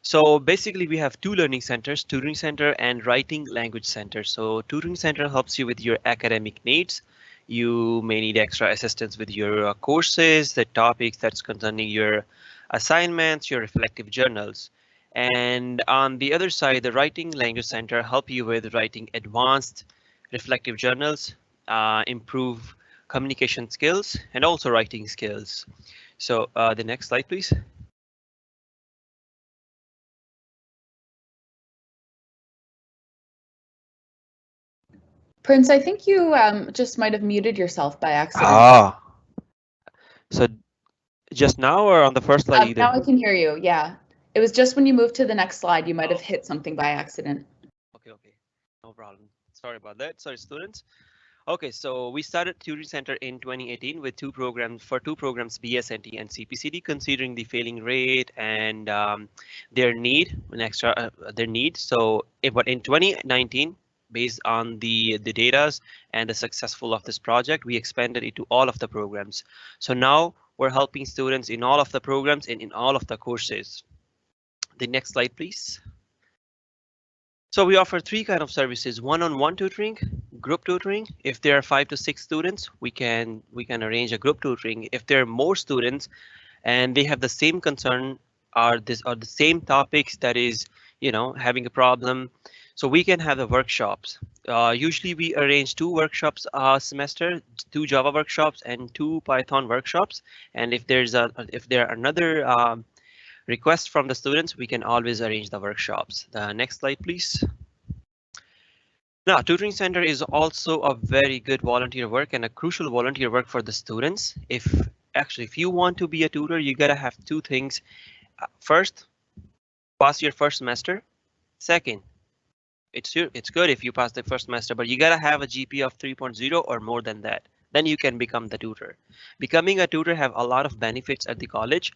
So basically, we have two learning centers, Tutoring Center and Writing Language Center. So Tutoring Center helps you with your academic needs. You may need extra assistance with your courses, the topics that's concerning your assignments, your reflective journals. And on the other side, the Writing Language Center help you with writing advanced reflective journals, improve communication skills, and also writing skills. So the next slide, please. Prince, I think you just might have muted yourself by accident. Ah, so just now or on the first slide either? Now I can hear you, yeah. It was just when you moved to the next slide, you might have hit something by accident. Okay, no problem. Sorry about that. Sorry, students. Okay, so we started Tutoring Center in 2018 with two programs, BSNT and CPCD, considering the failing rate and their need, their need. So, but in 2019, based on the datas and the successful of this project, we expanded it to all of the programs. So now we're helping students in all of the programs and in all of the courses. The next slide, please. So we offer three kinds of services: one-on-one tutoring, group tutoring. If there are 5 to 6 students, we can arrange a group tutoring. If there are more students and they have the same concern or the same topics, that is, having a problem, so we can have the workshops. Usually we arrange 2 workshops a semester, 2 Java workshops and 2 Python workshops. And if there are another request from the students, we can always arrange the workshops. The next slide, please. Now, Tutoring Center is also a very good volunteer work and a crucial volunteer work for the students. If you want to be a tutor, you gotta have 2 things. First, pass your first semester. Second, it's good if you pass the first semester, but you gotta have a GPA of 3.0 or more than that. Then you can become the tutor. Becoming a tutor have a lot of benefits at the college.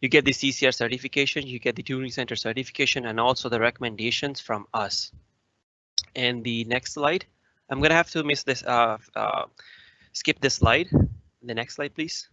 You get the CCR certification, you get the Tutoring Center certification, and also the recommendations from us. And the next slide, I'm gonna have to skip this slide. The next slide, please.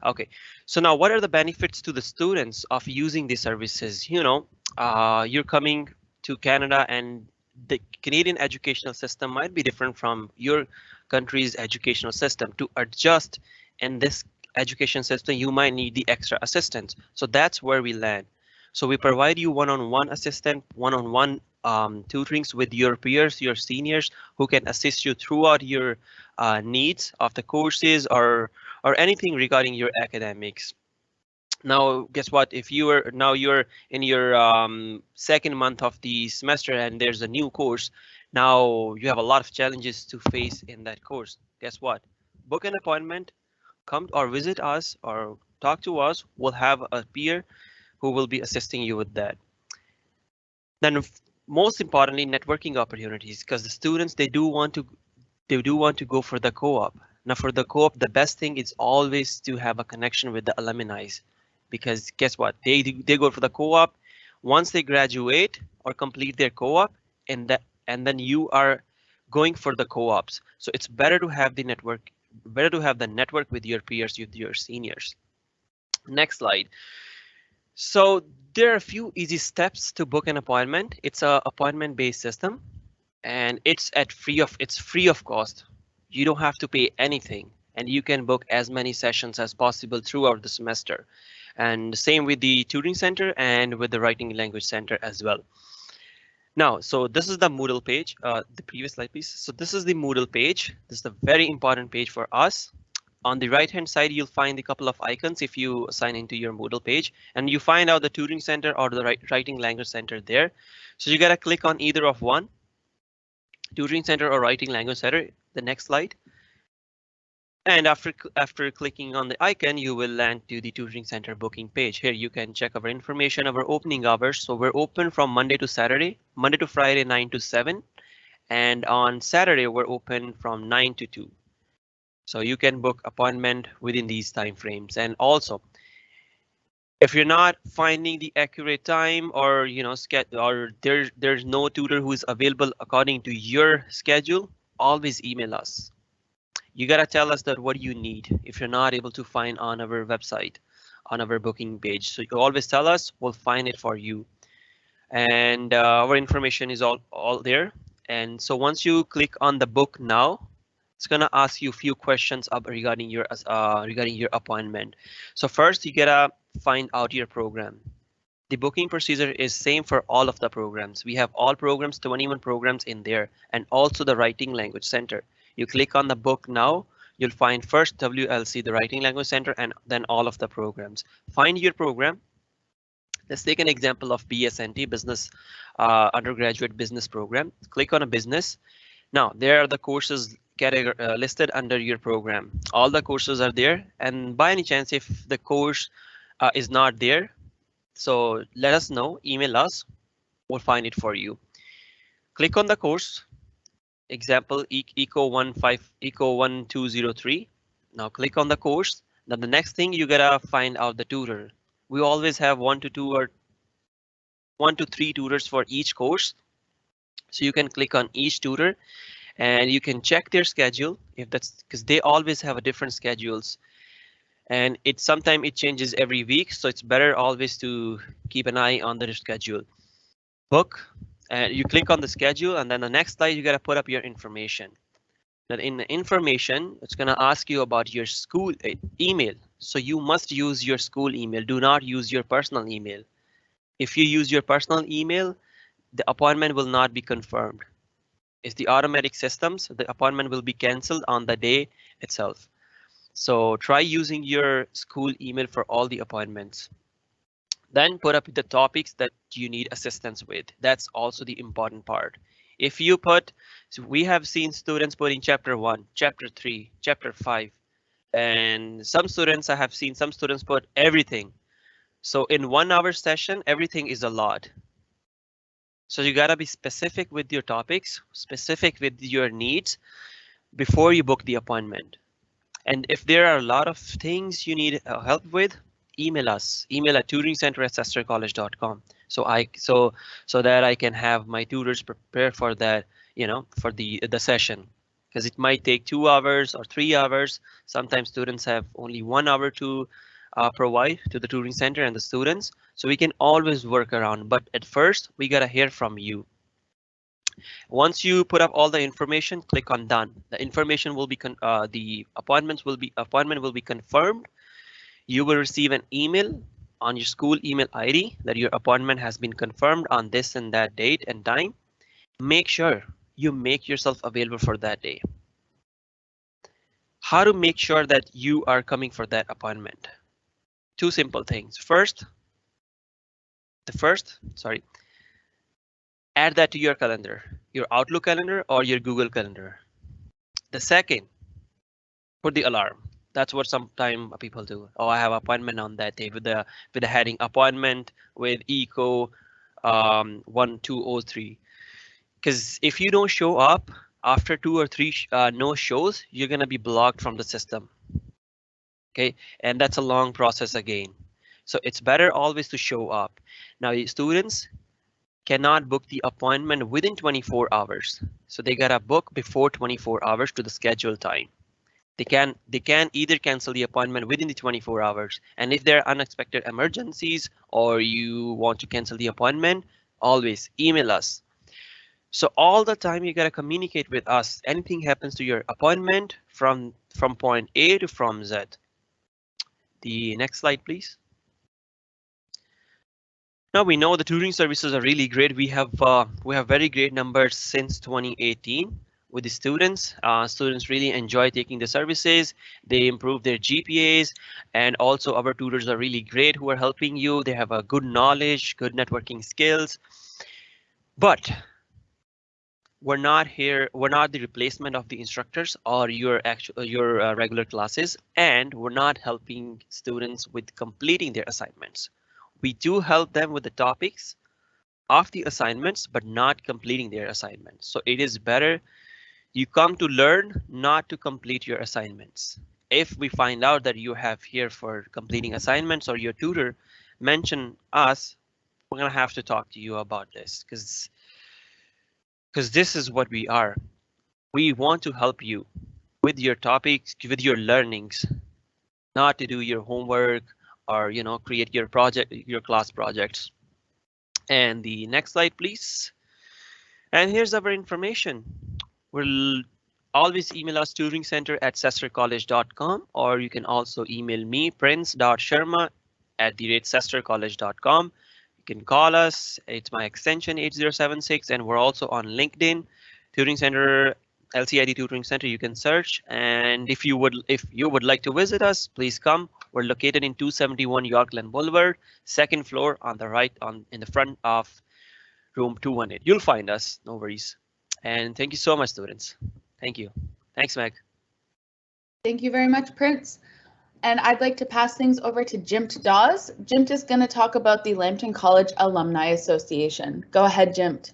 Okay, so now what are the benefits to the students of using these services? You're coming to Canada and the Canadian educational system might be different from your country's educational system. To adjust in this education system, you might need the extra assistance. So that's where we land. So we provide you one-on-one assistant, one-on-one tutorings with your peers, your seniors, who can assist you throughout your needs of the courses or anything regarding your academics. Now, guess what? If you're in your second month of the semester and there's a new course, now you have a lot of challenges to face in that course. Guess what? Book an appointment, come or visit us or talk to us. We'll have a peer who will be assisting you with that. Then most importantly, networking opportunities, because the students, they do want to go for the co-op. Now for the co-op, the best thing is always to have a connection with the alumni, because guess what? They go for the co-op. Once they graduate or complete their co-op, and then you are going for the co-ops. So it's better to have the network. Better to have the network with your peers, with your seniors. Next slide. So there are a few easy steps to book an appointment. It's a appointment-based system, and it's free of cost. You don't have to pay anything, and you can book as many sessions as possible throughout the semester. And same with the Tutoring Center and with the Writing Language Center as well. Now, so this is the Moodle page. The previous slide, please. So this is the Moodle page. This is a very important page for us. On the right hand side, you'll find a couple of icons if you sign into your Moodle page, and you find out the Tutoring Center or the Writing Language Center there. So you gotta click on either of one, Tutoring Center or Writing Language Center. The next slide. And after clicking on the icon, you will land to the Tutoring Center booking page. Here you can check our information, our opening hours. So we're open from Monday to Friday 9 to 7. And on Saturday, we're open from 9 to 2. So you can book appointment within these time frames. And also, if you're not finding the accurate time or there's no tutor who is available according to your schedule, always email us. You gotta tell us that what you need if you're not able to find on our website, on our booking page. So you always tell us, we'll find it for you. And our information is all there. And so once you click on the book now, it's gonna ask you a few questions regarding your appointment. So first, you gotta find out your program. The booking procedure is same for all of the programs. We have all programs, 21 programs in there, and also the Writing Language Center. You click on the book now, you'll find first WLC, the Writing Language Center, and then all of the programs. Find your program. Let's take an example of BSNT, Business Undergraduate Business Program. Click on a business. Now there are the courses listed under your program. All the courses are there, and by any chance, if the course is not there, so let us know, email us, we'll find it for you. Click on the course. example, Eco 1203. Now click on the course. Then the next thing you gotta find out the tutor. We always have 1 to 2 or 1 to 3 tutors for each course. So you can click on each tutor and you can check their schedule if that's because they always have a different schedules. And sometimes it changes every week, so it's better always to keep an eye on their schedule. Book, and you click on the schedule, and then the next slide you gotta put up your information. Then in the information, it's gonna ask you about your school email. So you must use your school email. Do not use your personal email. If you use your personal email, the appointment will not be confirmed. It's the automatic systems. The appointment will be cancelled on the day itself. So try using your school email for all the appointments. Then put up the topics that you need assistance with. That's also the important part. If you put, so we have seen students putting chapter 1, chapter 3, chapter 5, and some students, I have seen some students put everything. So in 1 hour session, everything is a lot. So you gotta be specific with your topics, specific with your needs before you book the appointment. And if there are a lot of things you need help with, email us. Email at tutoringcenter@sestercollege.com. So that I can have my tutors prepare for that, for the session, because it might take 2 hours or 3 hours. Sometimes students have only 1 hour to provide to the tutoring center and the students. So we can always work around. But at first, we gotta hear from you. Once you put up all the information, click on done. The information will be the appointment will be confirmed. You will receive an email on your school email ID that your appointment has been confirmed on this and that date and time. Make sure you make yourself available for that day. How to make sure that you are coming for that appointment? 2 simple things. Add that to your calendar, your Outlook calendar or your Google calendar. The second, put the alarm. That's what sometimes people do. Oh, I have an appointment on that day with the heading appointment with Eco 1203. Because if you don't show up after 2 or 3 no shows, you're gonna be blocked from the system. Okay, and that's a long process again. So it's better always to show up. Now, students cannot book the appointment within 24 hours. So they gotta book before 24 hours to the scheduled time. They can either cancel the appointment within the 24 hours. And if there are unexpected emergencies or you want to cancel the appointment, always email us. So all the time you gotta communicate with us. Anything happens to your appointment from point A to from Z. The next slide, please. Now we know the tutoring services are really great. We have very great numbers since 2018 with the students. Students really enjoy taking the services. They improve their GPAs, and also our tutors are really great who are helping you. They have a good knowledge, good networking skills. But we're not the replacement of the instructors or your regular classes, and we're not helping students with completing their assignments. We do help them with the topics of the assignments, but not completing their assignments. So it is better you come to learn, not to complete your assignments. If we find out that you have here for completing assignments or your tutor mention us, we're gonna have to talk to you about this because this is what we are. We want to help you with your topics, with your learnings, not to do your homework or create your class projects. And the next slide, please. And here's our information. We'll always email us tutoringcenter@sestercollege.com, or you can also email me prince.sharma@sestercollege.com. You can call us. It's my extension 8076, and we're also on LinkedIn, Tutoring Center, LCID Tutoring Center. You can search, and if you would like to visit us, please come. We're located in 271 York Glen Boulevard, 2nd floor on the right, in the front of room 218. You'll find us, no worries. And thank you so much, students. Thank you. Thanks, Meg. Thank you very much, Prince. And I'd like to pass things over to Jimt Dawes. Jimt is going to talk about the Lambton College Alumni Association. Go ahead, Jimt.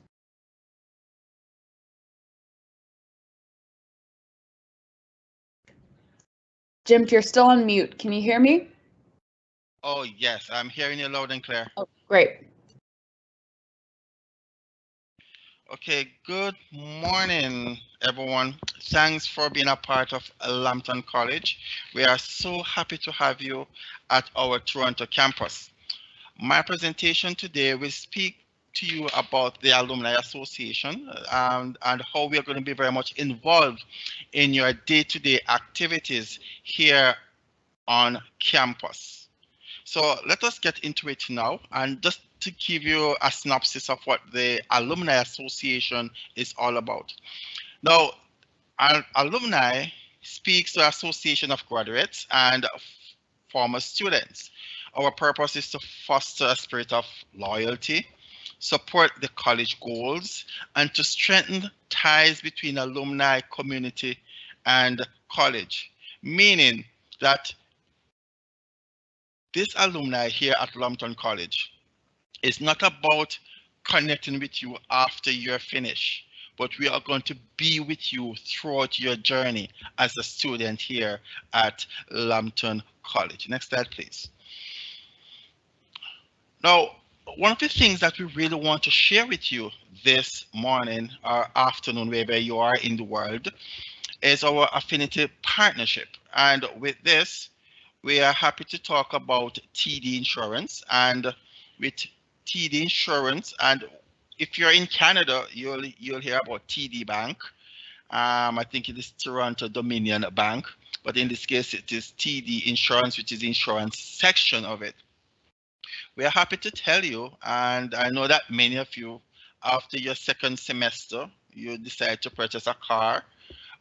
Jim, if you're still on mute, can you hear me? Oh, yes, I'm hearing you loud and clear. Oh, great. Okay, good morning, everyone. Thanks for being a part of Lambton College. We are so happy to have you at our Toronto campus. My presentation today will speak to you about the Alumni Association and how we are going to be very much involved in your day-to-day activities here on campus. So let us get into it now, and just to give you a synopsis of what the Alumni Association is all about. Now, alumni speaks to association of graduates and former students. Our purpose is to foster a spirit of loyalty, support the college goals, and to strengthen ties between alumni community and college, meaning that this alumni here at Lambton College is not about connecting with you after you're finished, but we are going to be with you throughout your journey as a student here at Lambton College. Next slide, please. Now, one of the things that we really want to share with you this morning or afternoon, wherever you are in the world, is our affinity partnership. And with this, we are happy to talk about TD Insurance. And with TD Insurance, and if you're in Canada, you'll hear about TD Bank. I think it is Toronto Dominion Bank, but in this case, it is TD Insurance, which is the insurance section of it. We are happy to tell you, and I know that many of you, after your second semester, you decide to purchase a car,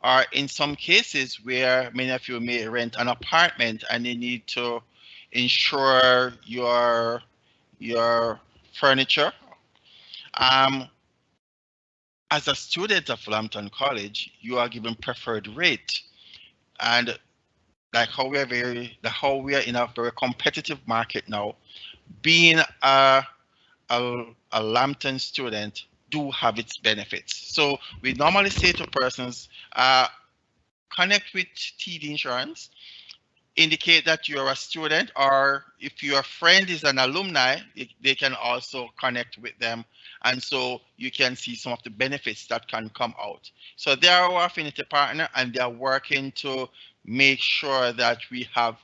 or in some cases where many of you may rent an apartment and you need to insure your furniture. As a student of Lambton College, you are given preferred rate, and like how we are in a very competitive market now, being a Lambton student do have its benefits. So we normally say to persons, connect with TD Insurance, indicate that you're a student, or if your friend is an alumni, they can also connect with them. And so you can see some of the benefits that can come out. So they are our affinity partner, and they are working to make sure that we have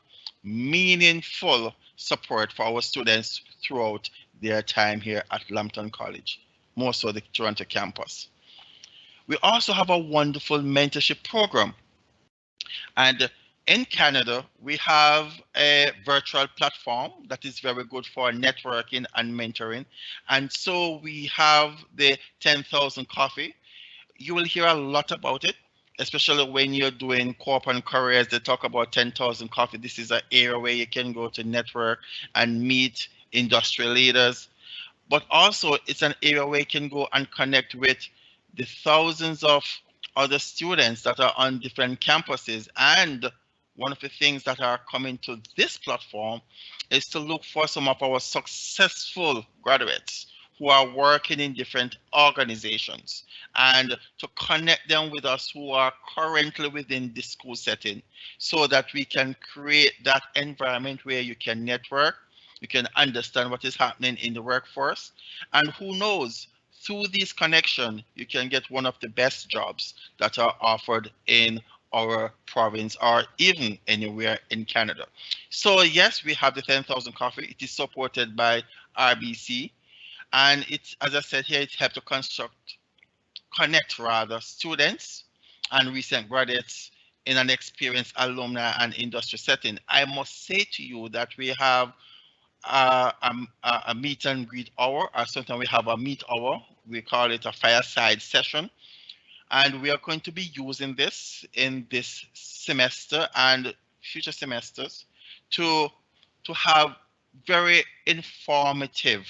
meaningful support for our students throughout their time here at Lambton College, more so the Toronto campus. We also have a wonderful mentorship program. And in Canada, we have a virtual platform that is very good for networking and mentoring. And so we have the 10,000 Coffee. You will hear a lot about it, especially when you're doing corporate careers. They talk about 10,000 Coffee. This is an area where you can go to network and meet industrial leaders. But also it's an area where you can go and connect with the thousands of other students that are on different campuses. And one of the things that are coming to this platform is to look for some of our successful graduates who are working in different organizations and to connect them with us who are currently within the school setting so that we can create that environment where you can network, you can understand what is happening in the workforce, and who knows, through this connection, you can get one of the best jobs that are offered in our province or even anywhere in Canada. So yes, we have the 10,000 Coffee. It is supported by RBC, and it's, as I said here, it helps to connect students and recent graduates in an experienced alumni and industry setting. I must say to you that we have a meet and greet hour, or sometimes we have a meet hour. We call it a fireside session. And we are going to be using this in this semester and future semesters to have very informative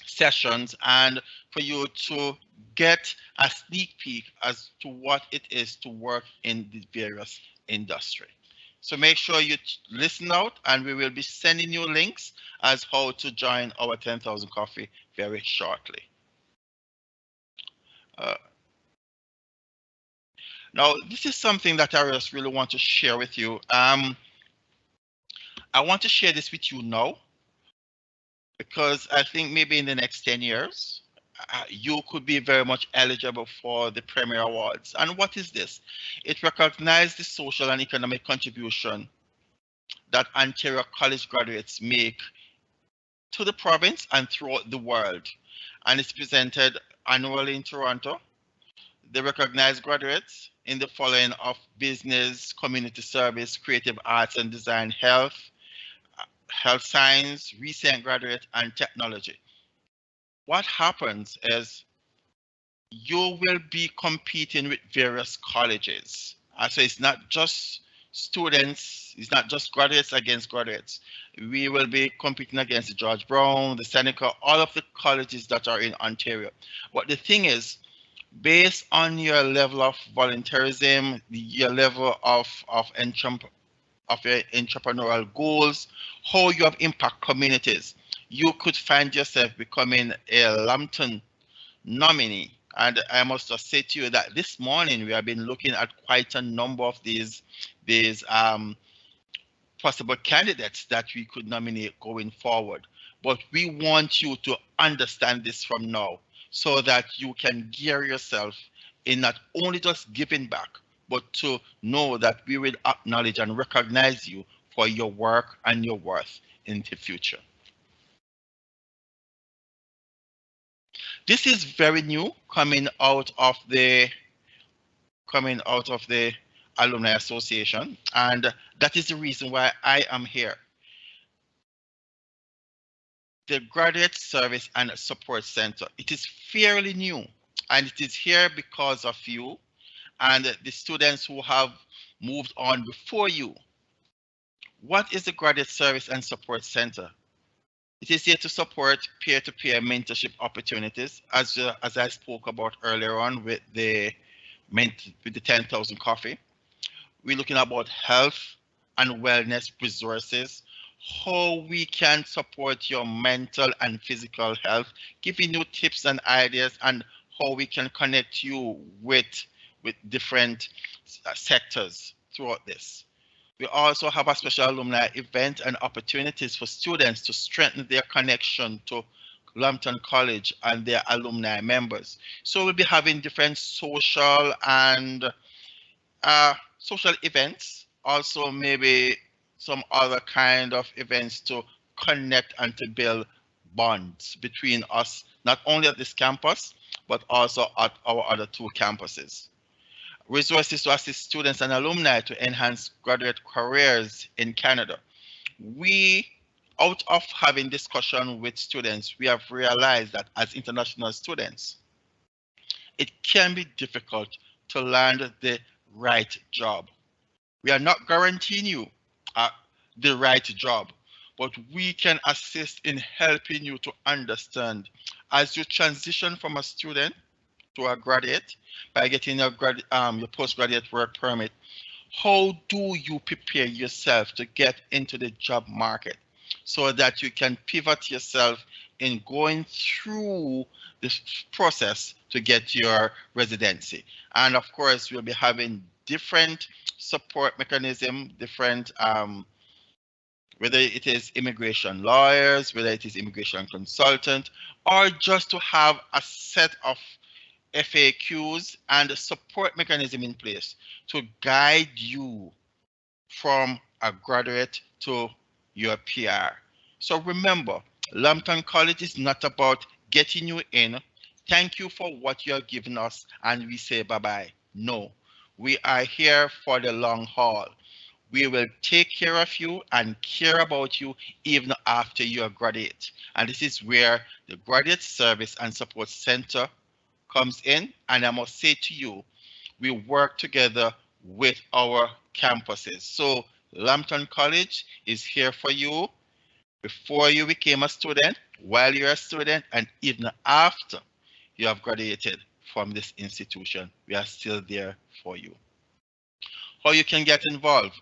sessions and for you to get a sneak peek as to what it is to work in the various industry. So make sure you listen out, and we will be sending you links as how to join our 10,000 Coffee very shortly. Now, this is something that I just really want to share with you. I want to share this with you now because I think maybe in the next 10 years, you could be very much eligible for the Premier Awards. And what is this? It recognizes the social and economic contribution that Ontario college graduates make to the province and throughout the world. And it's presented annually in Toronto. They recognize graduates in the following of business, community service, creative arts and design, health science, recent graduate, and technology. What happens is you will be competing with various colleges. So it's not just students, it's not just graduates against graduates. We will be competing against the George Brown, the Seneca, all of the colleges that are in Ontario. But the thing is, based on your level of volunteerism, your level of your entrepreneurial goals, how you have impact communities, you could find yourself becoming a Lambton nominee. And I must just say to you that this morning we have been looking at quite a number of these possible candidates that we could nominate going forward. But we want you to understand this from now so that you can gear yourself in not only just giving back, but to know that we will acknowledge and recognize you for your work and your worth in the future. This is very new, coming out of the Alumni Association, and that is the reason why I am here. The Graduate Service and Support Center. It is fairly new, and it is here because of you and the students who have moved on before you. What is the Graduate Service and Support Center? It is here to support peer-to-peer mentorship opportunities, as I spoke about earlier on with the 10,000 coffee. We're looking about health and wellness resources, how we can support your mental and physical health, giving you tips and ideas, and how we can connect you with different sectors throughout this. We also have a special alumni event and opportunities for students to strengthen their connection to Lambton College and their alumni members. So we'll be having different social and social events, also maybe some other kind of events to connect and to build bonds between us, not only at this campus, but also at our other two campuses. Resources to assist students and alumni to enhance graduate careers in Canada. We, out of having discussion with students, we have realized that as international students, it can be difficult to land the right job. We are not guaranteeing you the right job, but we can assist in helping you to understand as you transition from a student to a graduate by getting your postgraduate work permit. How do you prepare yourself to get into the job market so that you can pivot yourself in going through this process to get your residency? And of course, we'll be having different support mechanism, different whether it is immigration lawyers, whether it is immigration consultant, or just to have a set of FAQs and a support mechanism in place to guide you from a graduate to your PR. So remember, Lambton College is not about getting you in. Thank you for what you have given us, and we say bye-bye. No, we are here for the long haul. We will take care of you and care about you even after you are graduate. And this is where the Graduate Service and Support Center comes in, and I must say to you, we work together with our campuses. So Lambton College is here for you before you became a student, while you're a student, and even after you have graduated from this institution. We are still there for you. How you can get involved?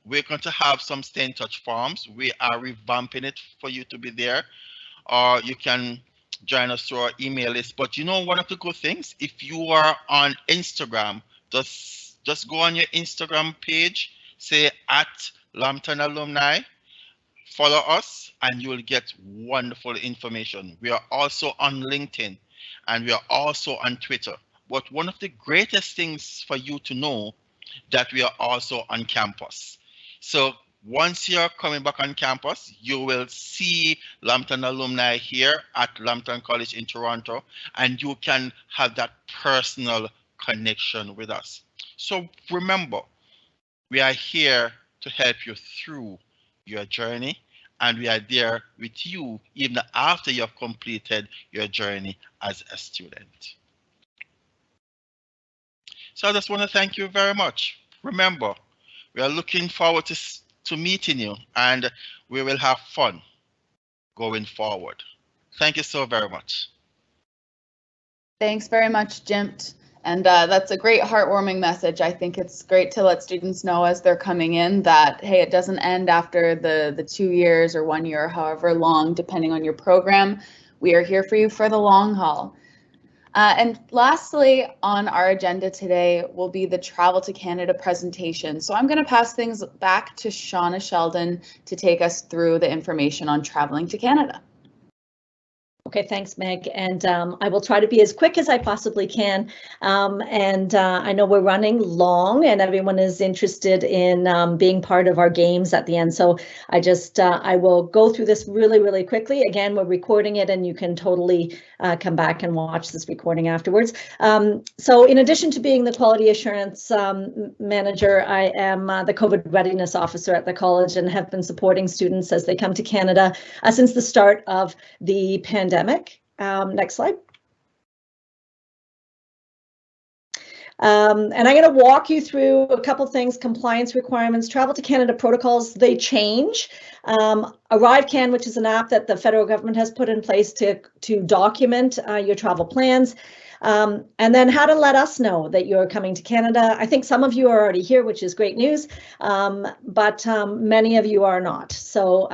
We're going to have some stay in touch forms. We are revamping it for you to be there, or you can join us through our email list. But you know, one of the good things, if you are on Instagram, just go on your Instagram page, say at Lambton Alumni, follow us, and you will get wonderful information. We are also on LinkedIn and we are also on Twitter. But one of the greatest things for you to know that we are also on campus. So once you're coming back on campus, you will see Lambton alumni here at Lambton College in Toronto, and you can have that personal connection with us. So remember, we are here to help you through your journey, and we are there with you even after you have completed your journey as a student. So I just want to thank you very much. Remember, we are looking forward to meeting you, and we will have fun going forward. Thank you so very much. Thanks very much, Jimt. And that's a great heartwarming message. I think it's great to let students know as they're coming in that, hey, it doesn't end after the 2 years or 1 year, however long, depending on your program. We are here for you for the long haul. And lastly, on our agenda today will be the Travel to Canada presentation. So I'm going to pass things back to Shauna Sheldon to take us through the information on traveling to Canada. Okay, thanks, Meg. And I will try to be as quick as I possibly can. I know we're running long and everyone is interested in being part of our games at the end. So I will go through this really, really quickly. Again, we're recording it and you can totally come back and watch this recording afterwards. So in addition to being the quality assurance manager, I am the COVID readiness officer at the college and have been supporting students as they come to Canada since the start of the pandemic. Next slide. And I'm going to walk you through a couple things: compliance requirements, travel to Canada protocols. They change. ArriveCan, which is an app that the federal government has put in place to document your travel plans. And then how to let us know that you're coming to Canada. I think some of you are already here, which is great news, but many of you are not. So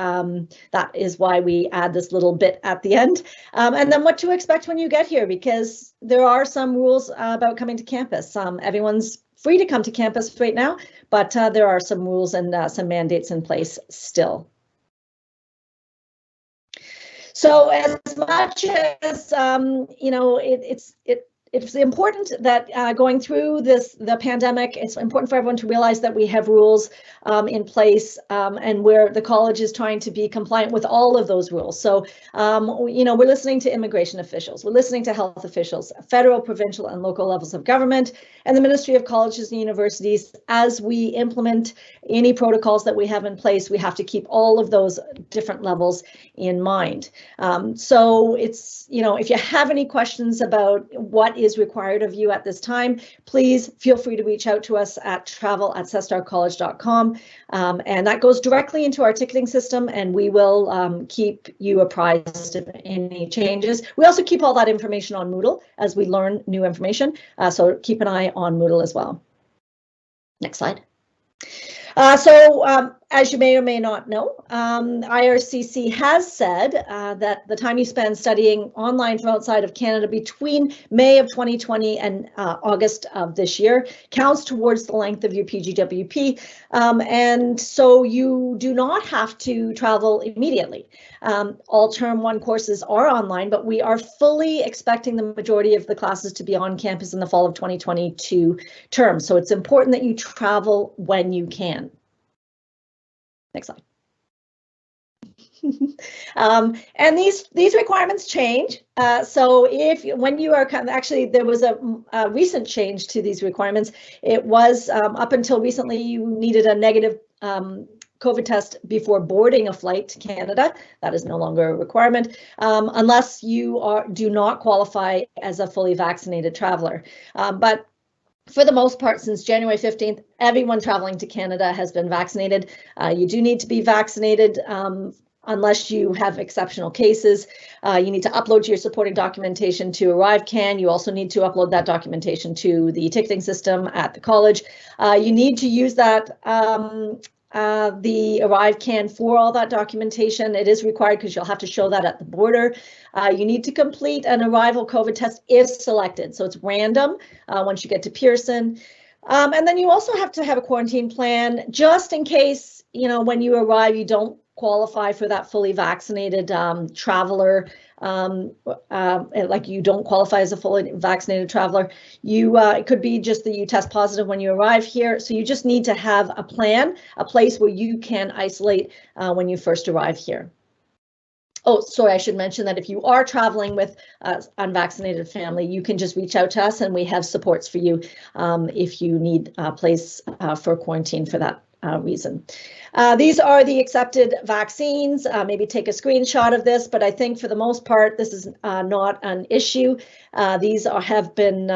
that is why we add this little bit at the end. And then what to expect when you get here, because there are some rules about coming to campus. Everyone's free to come to campus right now, but there are some rules and some mandates in place still. So as much as, you know, it's important that going through the pandemic, it's important for everyone to realize that we have rules in place and where the college is trying to be compliant with all of those rules. So, you know, we're listening to immigration officials, we're listening to health officials, federal, provincial, and local levels of government, and the Ministry of Colleges and Universities. As we implement any protocols that we have in place, we have to keep all of those different levels in mind. So it's, you know, if you have any questions about what is required of you at this time, please feel free to reach out to us at travel@cestarcollege.com. And that goes directly into our ticketing system, and we will keep you apprised of any changes. We also keep all that information on Moodle as we learn new information. So keep an eye on Moodle as well. Next slide. As you may or may not know, IRCC has said that the time you spend studying online from outside of Canada between May of 2020 and August of this year counts towards the length of your PGWP, and so you do not have to travel immediately. All Term 1 courses are online, but we are fully expecting the majority of the classes to be on campus in the fall of 2022 term, so it's important that you travel when you can. Next slide. And these requirements change. So when you are actually, there was a recent change to these requirements. It was up until recently, you needed a negative COVID test before boarding a flight to Canada. That is no longer a requirement unless you do not qualify as a fully vaccinated traveler. But for the most part, since January 15th, everyone traveling to Canada has been vaccinated. You do need to be vaccinated unless you have exceptional cases. You need to upload your supporting documentation to ArriveCan. You also need to upload that documentation to the ticketing system at the college. You need to use that the ArriveCan for all that documentation. It is required because you'll have to show that at the border. You need to complete an arrival COVID test if selected. So it's random once you get to Pearson. And then you also have to have a quarantine plan just in case, you know, when you arrive, you don't qualify for that fully vaccinated traveler, like you don't qualify as a fully vaccinated traveler. You it could be just that you test positive when you arrive here. So you just need to have a plan, a place where you can isolate when you first arrive here. Oh, sorry, I should mention that if you are traveling with unvaccinated family, you can just reach out to us and we have supports for you if you need a place for quarantine for that reason. These are the accepted vaccines. Maybe take a screenshot of this, but I think for the most part, this is not an issue. These have been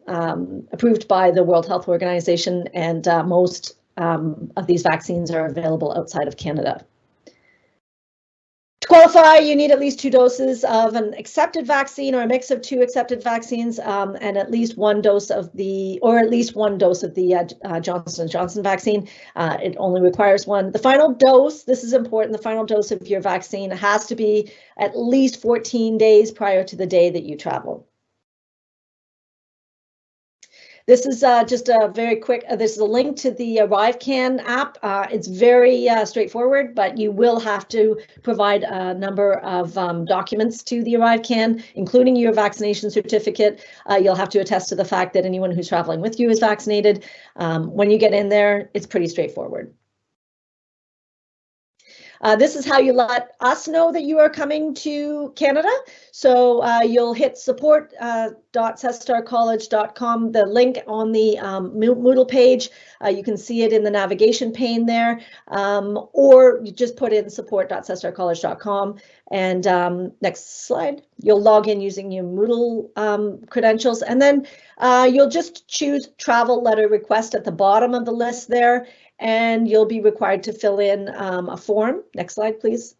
approved by the World Health Organization, and most of these vaccines are available outside of Canada. To qualify, you need at least 2 doses of an accepted vaccine or a mix of 2 accepted vaccines, and at least 1 dose of the, Johnson & Johnson vaccine. It only requires 1. The final dose, this is important, the final dose of your vaccine has to be at least 14 days prior to the day that you travel. This is just a very quick, this is a link to the ArriveCan app. It's very straightforward, but you will have to provide a number of documents to the ArriveCan, including your vaccination certificate. You'll have to attest to the fact that anyone who's traveling with you is vaccinated. When you get in there, it's pretty straightforward. This is how you let us know that you are coming to Canada. So you'll hit support.cestarcollege.com, the link on the Moodle page. You can see it in the navigation pane there, or you just put in support.cestarcollege.com. And next slide, you'll log in using your Moodle credentials, and then you'll just choose travel letter request at the bottom of the list there. And you'll be required to fill in a form. Next slide, please.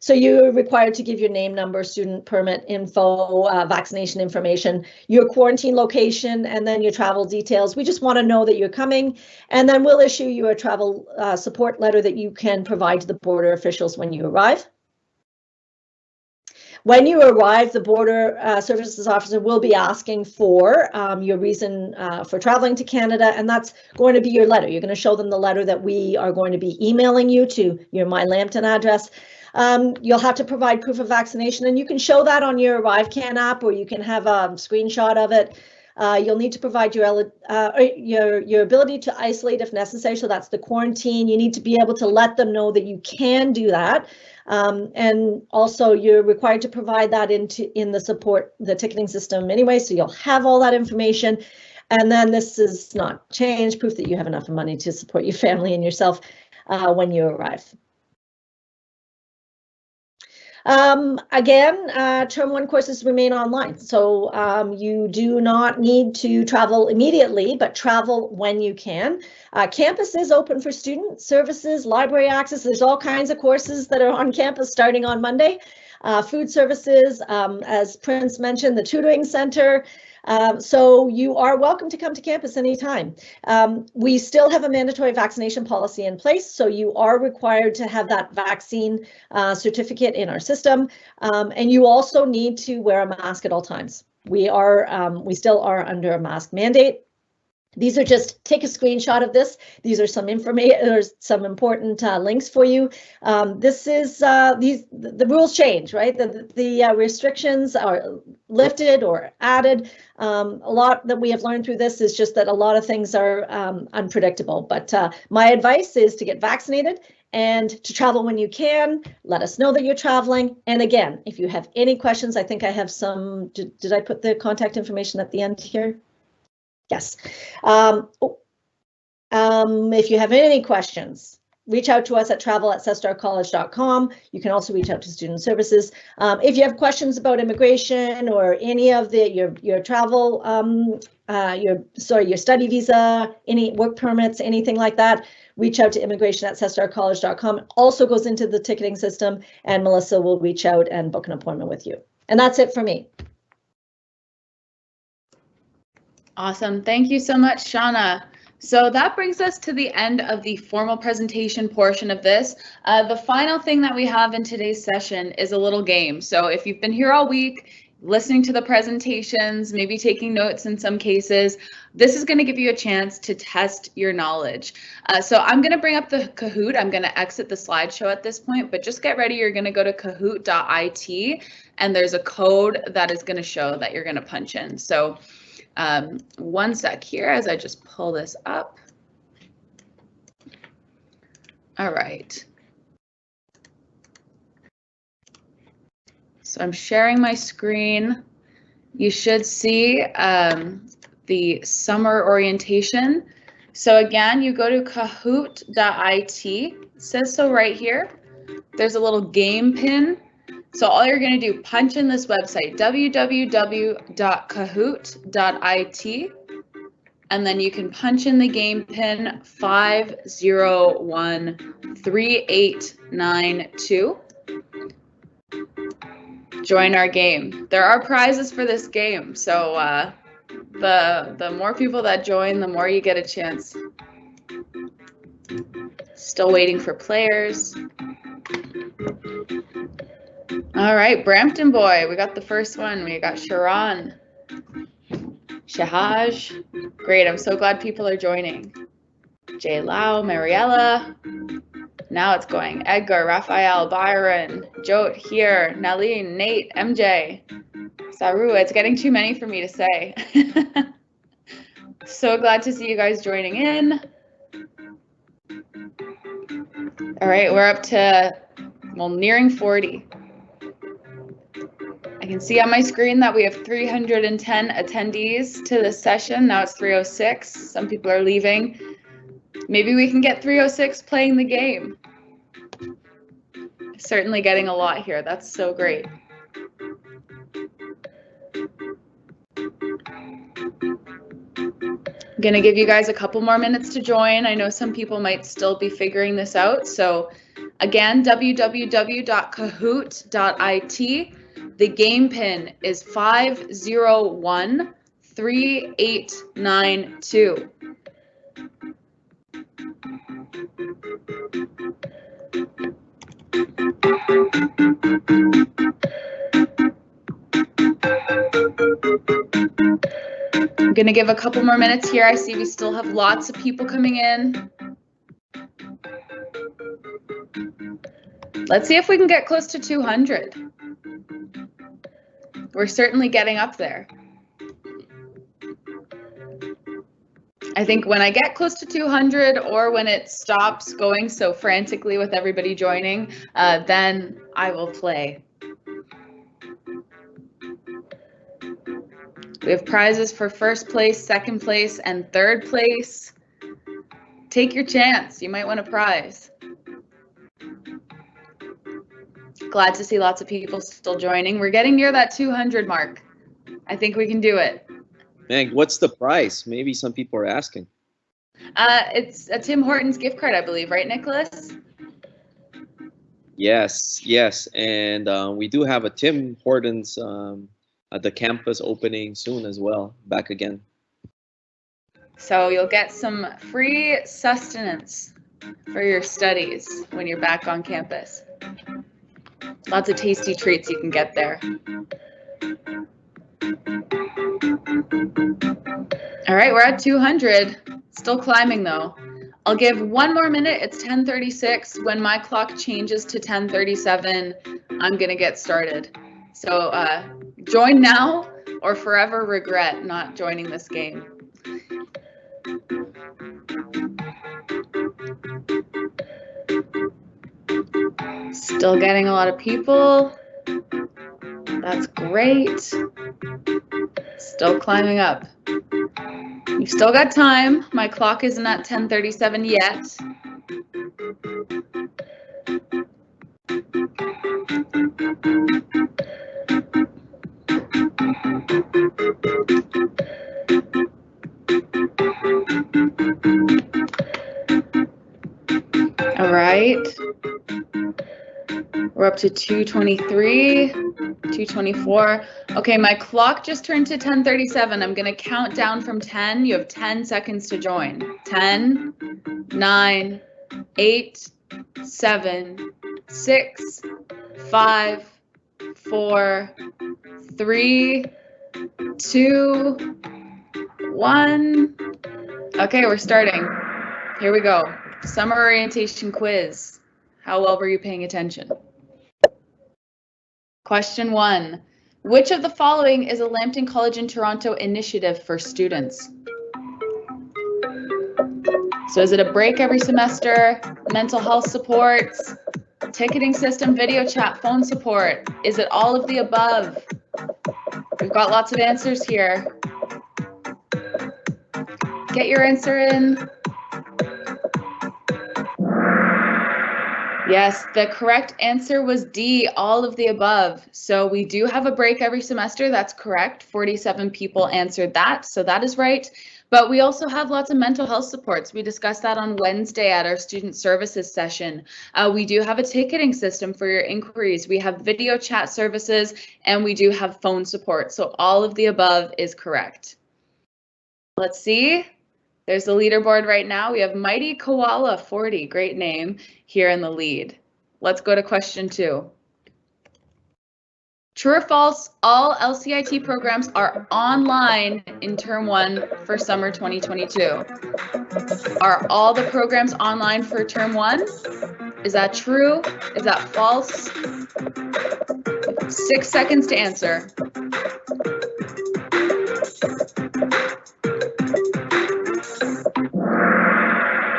So you're required to give your name, number, student permit info, vaccination information, your quarantine location, and then your travel details. We just want to know that you're coming, and then we'll issue you a travel support letter that you can provide to the border officials when you arrive. When you arrive, the Border Services Officer will be asking for your reason for traveling to Canada, and that's going to be your letter. You're going to show them the letter that we are going to be emailing you to your My Lambton address. You'll have to provide proof of vaccination, and you can show that on your ArriveCan app, or you can have a screenshot of it. You'll need to provide your ability to isolate if necessary, so that's the quarantine. You need to be able to let them know that you can do that. And also you're required to provide that in the ticketing system anyway, so you'll have all that information. And then this is not changed, proof that you have enough money to support your family and yourself when you arrive. Again, Term 1 courses remain online, so you do not need to travel immediately, but travel when you can. Campus is open for student services, library access. There's all kinds of courses that are on campus starting on Monday. Food services, as Prince mentioned, the Tutoring Center. So you are welcome to come to campus anytime. We still have a mandatory vaccination policy in place, so you are required to have that vaccine certificate in our system, and you also need to wear a mask at all times. We still are under a mask mandate. These are just, take a screenshot of this. These are some information, there's some important links for you. This is, the rules change, right? The restrictions are lifted or added. A lot that we have learned through this is just that a lot of things are unpredictable, but my advice is to get vaccinated and to travel when you can. Let us know that you're traveling. And again, if you have any questions, I think I have some, did I put the contact information at the end here? Yes. If you have any questions, reach out to us at travel@cestarcollege.com. You can also reach out to Student Services. If you have questions about immigration or any of your travel, your study visa, any work permits, anything like that, reach out to immigration@cestarcollege.com. It also goes into the ticketing system, and Melissa will reach out and book an appointment with you. And that's it for me. Awesome. Thank you so much, Shauna. So that brings us to the end of the formal presentation portion of this. The final thing that we have in today's session is a little game. So if you've been here all week, listening to the presentations, maybe taking notes in some cases. This is going to give you a chance to test your knowledge. So I'm going to bring up the Kahoot. I'm going to exit the slideshow at this point, but just get ready. You're going to go to kahoot.it, and there's a code that is going to show that you're going to punch in. So one sec here as I just pull this up. All right. So I'm sharing my screen. You should see the summer orientation. So again, you go to kahoot.it. It says so right here. There's a little game pin. So all you're going to do, punch in this website, www.kahoot.it, and then you can punch in the game pin 5013892. Join our game. There are prizes for this game, so the more people that join, the more you get a chance. Still waiting for players. All right, Brampton boy, we got the first one. We got Sharon, Shahaj. Great, I'm so glad people are joining. Jay Lau, Mariella. Now it's going. Edgar, Raphael, Byron, Jote here, Naleen, Nate, MJ, Saru. It's getting too many for me to say. So glad to see you guys joining in. All right, we're up to, well, nearing 40. I can see on my screen that we have 310 attendees to this session. Now it's 306. Some people are leaving. Maybe we can get 306 playing the game. Certainly getting a lot here. That's so great. I'm going to give you guys a couple more minutes to join. I know some people might still be figuring this out. So again, www.kahoot.it. The game pin is 5013892. I'm going to give a couple more minutes here. I see we still have lots of people coming in. Let's see if we can get close to 200. We're certainly getting up there. I think when I get close to 200, or when it stops going so frantically with everybody joining, then I will play. We have prizes for first place, second place, and third place. Take your chance. You might win a prize. Glad to see lots of people still joining. We're getting near that 200 mark. I think we can do it. Meg, what's the price? Maybe some people are asking. It's a Tim Hortons gift card, I believe, right, Nicholas? Yes, yes. And we do have a Tim Hortons at the campus opening soon as well, back again. So you'll get some free sustenance for your studies when you're back on campus. Lots of tasty treats you can get there. All right, we're at 200. Still climbing though. I'll give one more minute. It's 10:36. When my clock changes to 10:37, I'm gonna get started. So join now or forever regret not joining this game. Still getting a lot of people. That's great. Still climbing up. You've still got time. My clock isn't at 10:37 yet. All right. We're up to 223, 224. Okay, my clock just turned to 10:37. I'm gonna count down from 10. You have 10 seconds to join. 10, 9, 8, 7, 6, 5, 4, 3, 2, 1. Okay, we're starting. Here we go. Summer orientation quiz. How well were you paying attention? Question 1. Which of the following is a Lambton College in Toronto initiative for students? So is it a break every semester, mental health supports, ticketing system, video chat, phone support? Is it all of the above? We've got lots of answers here. Get your answer in. Yes, the correct answer was D, all of the above. So we do have a break every semester, that's correct. 47 people answered that, so that is right. But we also have lots of mental health supports. We discussed that on Wednesday at our student services session. We do have a ticketing system for your inquiries. We have video chat services, and we do have phone support. So all of the above is correct. Let's see. There's the leaderboard right now. We have Mighty Koala 40, great name, here in the lead. Let's go to question 2. True or false, all LCIT programs are online in term 1 for summer 2022. Are all the programs online for term 1? Is that true? Is that false? 6 seconds to answer.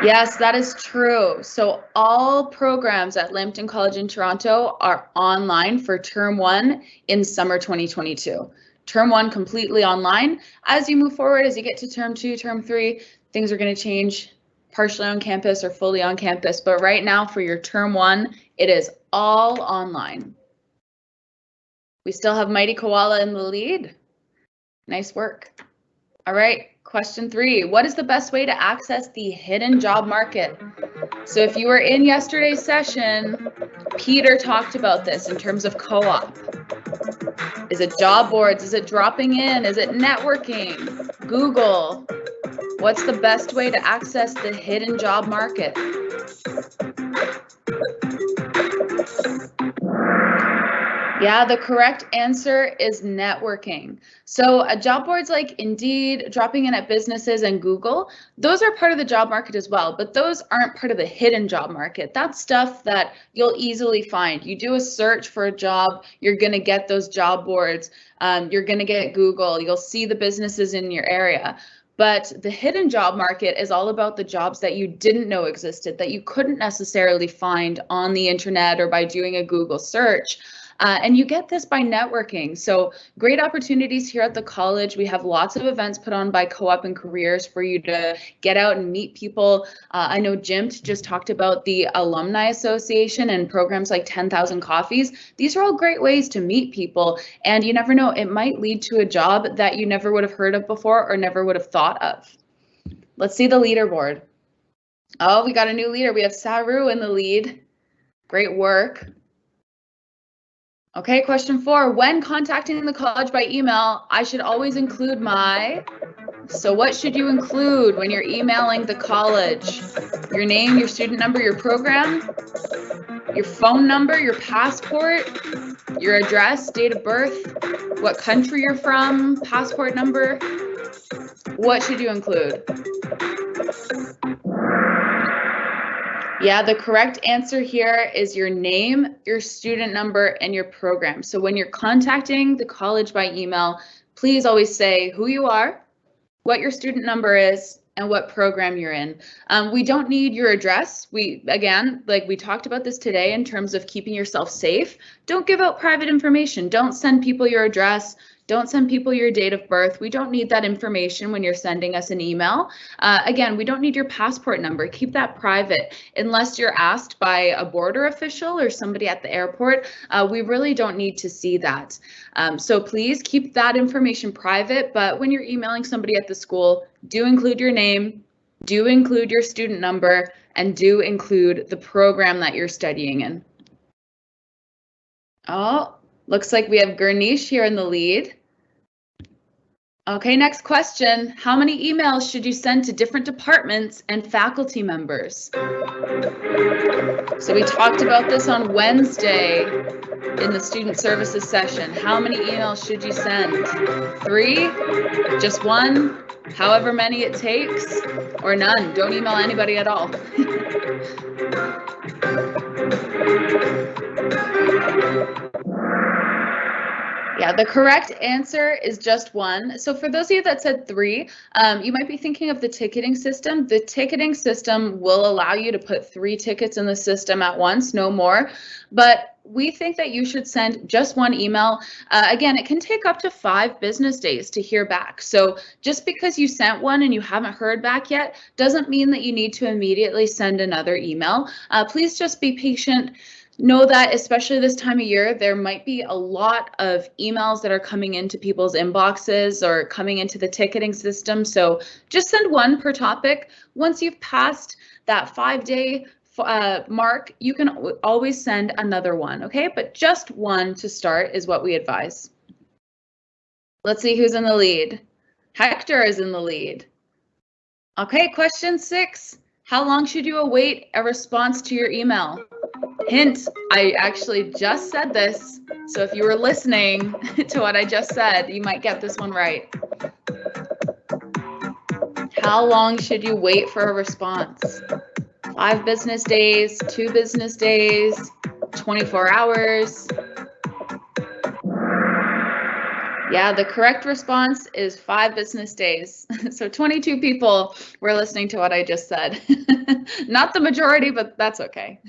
Yes, that is true. So all programs at Lambton College in Toronto are online for term 1 in summer 2022. Term 1 completely online. As you move forward, as you get to term 2, term 3, things are going to change, partially on campus or fully on campus. But right now for your term 1, it is all online. We still have Mighty Koala in the lead. Nice work. All right. Question 3, what is the best way to access the hidden job market? So if you were in yesterday's session, Peter talked about this in terms of co-op. Is it job boards? Is it dropping in? Is it networking? Google. What's the best way to access the hidden job market? Yeah, the correct answer is networking. So job boards like Indeed, dropping in at businesses, and Google, those are part of the job market as well, but those aren't part of the hidden job market. That's stuff that you'll easily find. You do a search for a job, you're going to get those job boards, you're going to get Google, you'll see the businesses in your area. But the hidden job market is all about the jobs that you didn't know existed, that you couldn't necessarily find on the internet or by doing a Google search. And you get this by networking. So great opportunities here at the college. We have lots of events put on by Co-op and Careers for you to get out and meet people. I know Jim just talked about the Alumni Association and programs like 10,000 Coffees. These are all great ways to meet people. And you never know, it might lead to a job that you never would have heard of before or never would have thought of. Let's see the leaderboard. Oh, we got a new leader. We have Saru in the lead. Great work. Okay, question 4, when contacting the college by email, I should always include my, so what should you include when you're emailing the college? Your name, your student number, your program, your phone number, your passport, your address, date of birth, what country you're from, passport number. What should you include? Yeah, the correct answer here is your name, your student number, and your program. So when you're contacting the college by email, please always say who you are, what your student number is, and what program you're in. We don't need your address. Again, like we talked about this today in terms of keeping yourself safe. Don't give out private information. Don't send people your address. Don't send people your date of birth. We don't need that information when you're sending us an email. Again, we don't need your passport number. Keep that private unless you're asked by a border official or somebody at the airport. We really don't need to see that. So please keep that information private, but when you're emailing somebody at the school, do include your name, do include your student number, and do include the program that you're studying in. Oh, looks like we have Gurneesh here in the lead. Okay, next question. How many emails should you send to different departments and faculty members? So we talked about this on Wednesday in the student services session. How many emails should you send? 3? Just 1? However many it takes? Or none? Don't email anybody at all. Yeah, the correct answer is just 1. So for those of you that said 3, you might be thinking of the ticketing system. The ticketing system will allow you to put 3 tickets in the system at once, no more. But we think that you should send just 1 email. Again, it can take up to 5 business days to hear back. So just because you sent one and you haven't heard back yet doesn't mean that you need to immediately send another email. Please just be patient. Know that, especially this time of year, there might be a lot of emails that are coming into people's inboxes or coming into the ticketing system. So just send 1 per topic. Once you've passed that 5-day mark, you can always send another one, okay? But just 1 to start is what we advise. Let's see who's in the lead. Hector is in the lead. Okay, question 6. How long should you await a response to your email? Hint, I actually just said this, so if you were listening to what I just said, you might get this one right. How long should you wait for a response? 5 business days, 2 business days, 24 hours? Yeah, the correct response is 5 business days. So 22 people were listening to what I just said. Not the majority, but that's okay.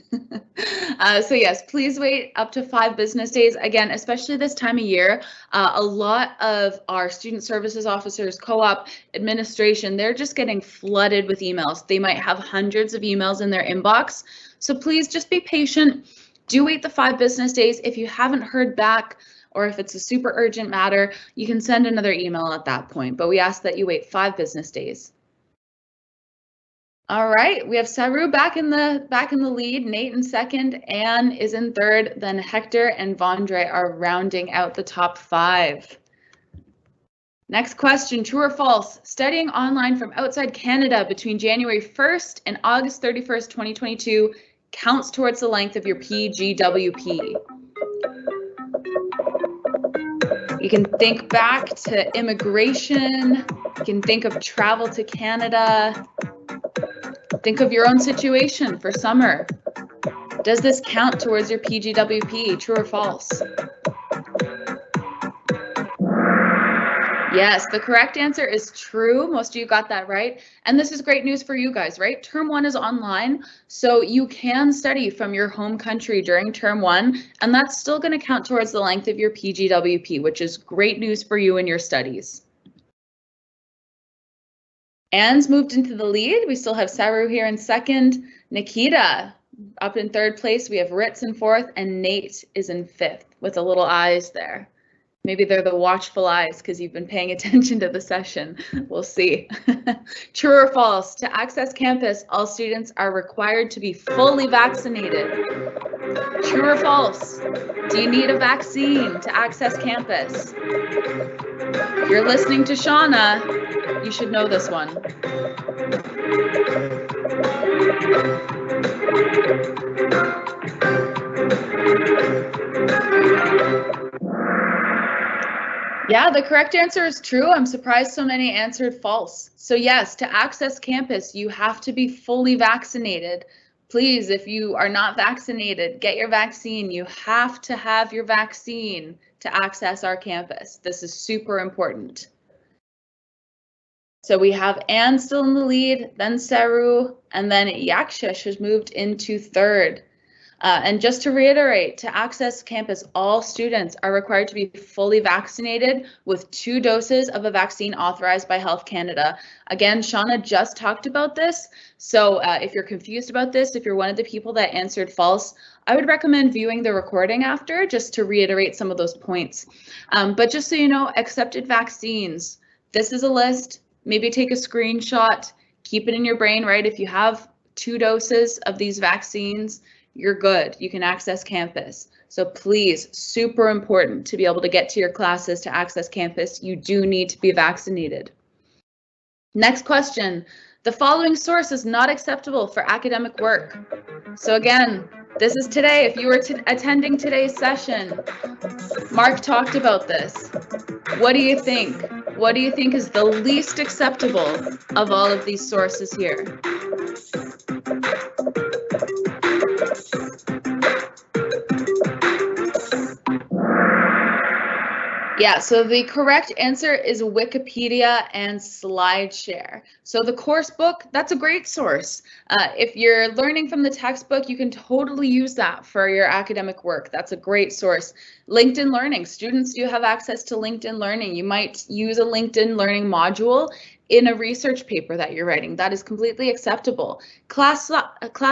So yes, please wait up to 5 business days. Again, especially this time of year, a lot of our student services officers, co-op administration, they're just getting flooded with emails. They might have hundreds of emails in their inbox. So please just be patient. Do wait the 5 business days. If you haven't heard back, or if it's a super urgent matter, you can send another email at that point, but we ask that you wait 5 business days. All right, we have Saru back in the lead, Nate in second, Anne is in third, then Hector and Vondre are rounding out the top 5. Next question, true or false? Studying online from outside Canada between January 1st and August 31st, 2022 counts towards the length of your PGWP. You can think back to immigration. You can think of travel to Canada. Think of your own situation for summer. Does this count towards your PGWP, true or false? Yes, the correct answer is true. Most of you got that right. And this is great news for you guys, right? Term 1 is online, so you can study from your home country during term 1, and that's still going to count towards the length of your PGWP, which is great news for you in your studies. Anne's moved into the lead. We still have Saru here in second. Nikita up in third place. We have Ritz in fourth, and Nate is in 5th with the little eyes there. Maybe they're the watchful eyes because you've been paying attention to the session. We'll see. True or false? To access campus, all students are required to be fully vaccinated. True or false? Do you need a vaccine to access campus? If you're listening to Shauna, you should know this one. Yeah, the correct answer is true. I'm surprised so many answered false. So yes, to access campus, you have to be fully vaccinated. Please, if you are not vaccinated, get your vaccine. You have to have your vaccine to access our campus. This is super important. So we have Anne still in the lead, then Saru, and then Yakshish has moved into 3rd. And just to reiterate, to access campus, all students are required to be fully vaccinated with 2 doses of a vaccine authorized by Health Canada. Again, Shauna just talked about this. So if you're confused about this, if you're one of the people that answered false, I would recommend viewing the recording after just to reiterate some of those points. But just so you know, accepted vaccines, this is a list. Maybe take a screenshot, keep it in your brain, right? If you have 2 doses of these vaccines, you're good. You can access campus. So please, super important to be able to get to your classes to access campus. You do need to be vaccinated. Next question. The following source is not acceptable for academic work. So again, this is today. If you were attending today's session, Mark talked about this. What do you think? What do you think is the least acceptable of all of these sources here? Yeah, so the correct answer is Wikipedia and SlideShare. So the course book, that's a great source. If you're learning from the textbook, you can totally use that for your academic work. That's a great source. LinkedIn Learning, students do have access to LinkedIn Learning. You might use a LinkedIn Learning module in a research paper that you're writing. That is completely acceptable. Class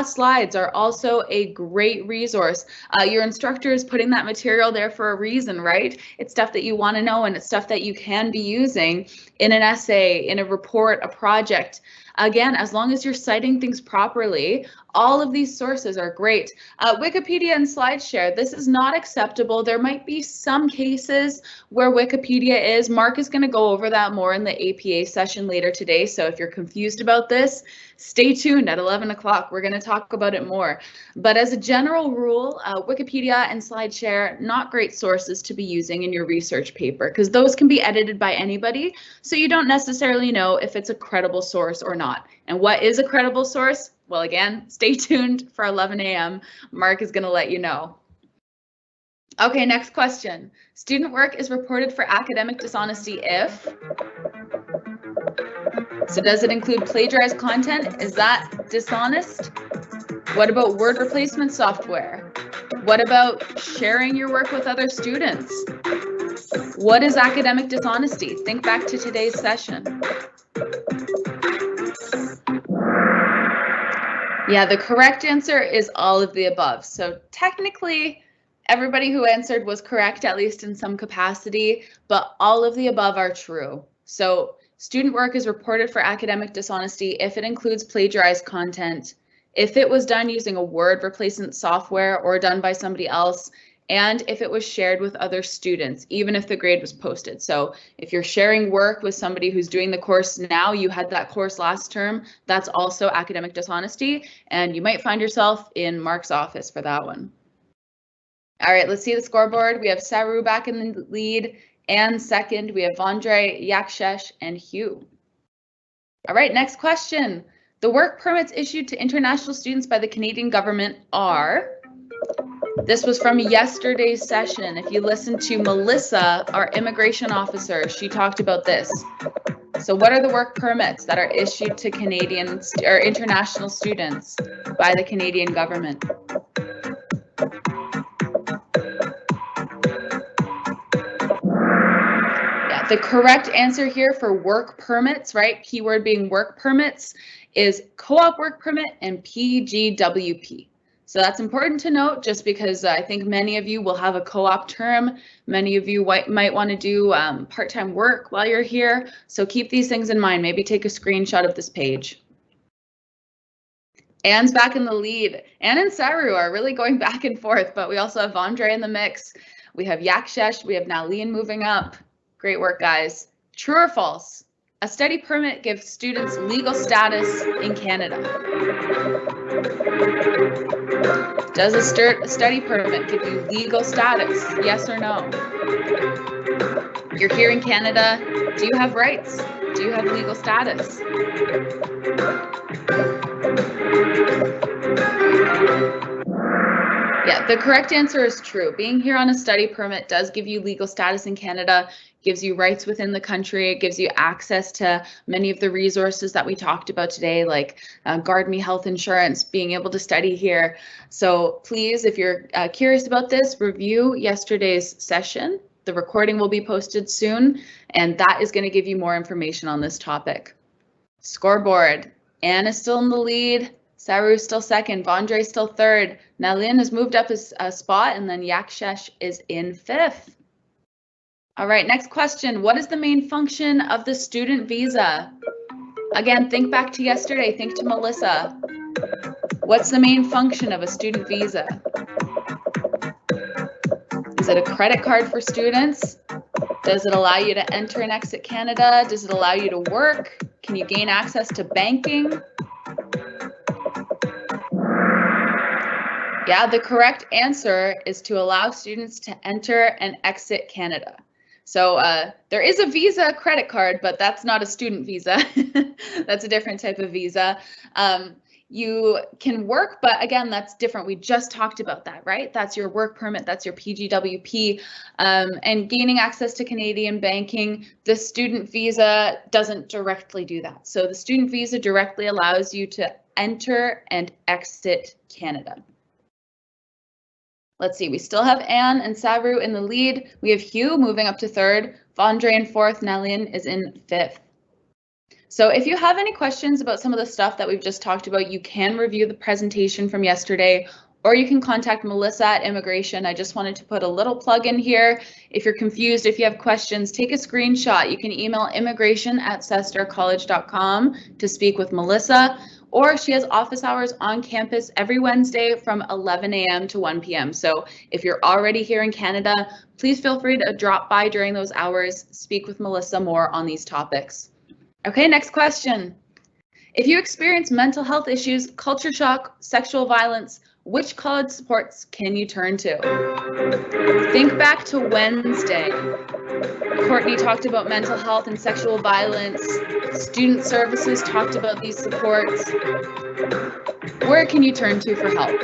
slides are also a great resource. Your instructor is putting that material there for a reason, right? It's stuff that you want to know, and it's stuff that you can be using in an essay, in a report, a project. Again, as long as you're citing things properly, all of these sources are great. Wikipedia and SlideShare, this is not acceptable. There might be some cases where Wikipedia is. Mark is going to go over that more in the APA session later today. So if you're confused about this, stay tuned at 11 o'clock. We're going to talk about it more. But as a general rule, Wikipedia and SlideShare, not great sources to be using in your research paper, because those can be edited by anybody. So you don't necessarily know if it's a credible source or not. And what is a credible source? Well, again, stay tuned for 11 a.m. Mark is going to let you know. Okay, next question. Student work is reported for academic dishonesty if... So does it include plagiarized content? Is that dishonest? What about word replacement software? What about sharing your work with other students? What is academic dishonesty? Think back to today's session. Yeah, the correct answer is all of the above. So technically, everybody who answered was correct, at least in some capacity, but all of the above are true. So student work is reported for academic dishonesty if it includes plagiarized content, if it was done using a word replacement software or done by somebody else, and if it was shared with other students, even if the grade was posted. So if you're sharing work with somebody who's doing the course now, you had that course last term, that's also academic dishonesty, and you might find yourself in Mark's office for that one. All right, let's see the scoreboard. We have Saru back in the lead, and second, we have Vondre, Yakshesh, and Hugh. All right, next question. The work permits issued to international students by the Canadian government are... This was from yesterday's session. If you listen to Melissa, our immigration officer, she talked about this. So what are the work permits that are issued to Canadian or international students by the Canadian government? Yeah, the correct answer here for work permits, right? Keyword being work permits, is co-op work permit and PGWP. So that's important to note, just because I think many of you will have a co-op term. Many of you might want to do part-time work while you're here. So keep these things in mind. Maybe take a screenshot of this page. Anne's back in the lead. Anne and Saru are really going back and forth, but we also have Vondre in the mix. We have Yakshesh. We have Nalin moving up. Great work, guys. True or false? A study permit gives students legal status in Canada. Does a study permit give you legal status? Yes or no? You're here in Canada. Do you have rights? Do you have legal status? Yeah, the correct answer is true. Being here on a study permit does give you legal status in Canada, gives you rights within the country, it gives you access to many of the resources that we talked about today, like GuardMe health insurance, being able to study here. So please, if you're curious about this, review yesterday's session. The recording will be posted soon, and that is going to give you more information on this topic. Scoreboard. Anne is still in the lead. Saru is still second. Vondre is still third. Nalin has moved up a spot, and then Yakshesh is in fifth. All right, next question. What is the main function of the student visa? Again, think back to yesterday. Think to Melissa. What's the main function of a student visa? Is it a credit card for students? Does it allow you to enter and exit Canada? Does it allow you to work? Can you gain access to banking? Yeah, the correct answer is to allow students to enter and exit Canada. So there is a Visa credit card, but that's not a student visa. That's a different type of visa. You can work, but again, that's different. We just talked about that, right? That's your work permit, that's your PGWP, and gaining access to Canadian banking. The student visa doesn't directly do that. So the student visa directly allows you to enter and exit Canada. Let's see, we still have Anne and Saru in the lead. We have Hugh moving up to third, Vondre in fourth, Nalin is in fifth. So if you have any questions about some of the stuff that we've just talked about, you can review the presentation from yesterday, or you can contact Melissa at Immigration. I just wanted to put a little plug in here. If you're confused, if you have questions, take a screenshot. You can email immigration@cestarcollege.com to speak with Melissa, or she has office hours on campus every Wednesday from 11 a.m. to 1 p.m. So if you're already here in Canada, please feel free to drop by during those hours, speak with Melissa more on these topics. Okay, next question. If you experience mental health issues, culture shock, sexual violence, which college supports can you turn to? Think back to Wednesday. Courtney talked about mental health and sexual violence. Student services talked about these supports. Where can you turn to for help?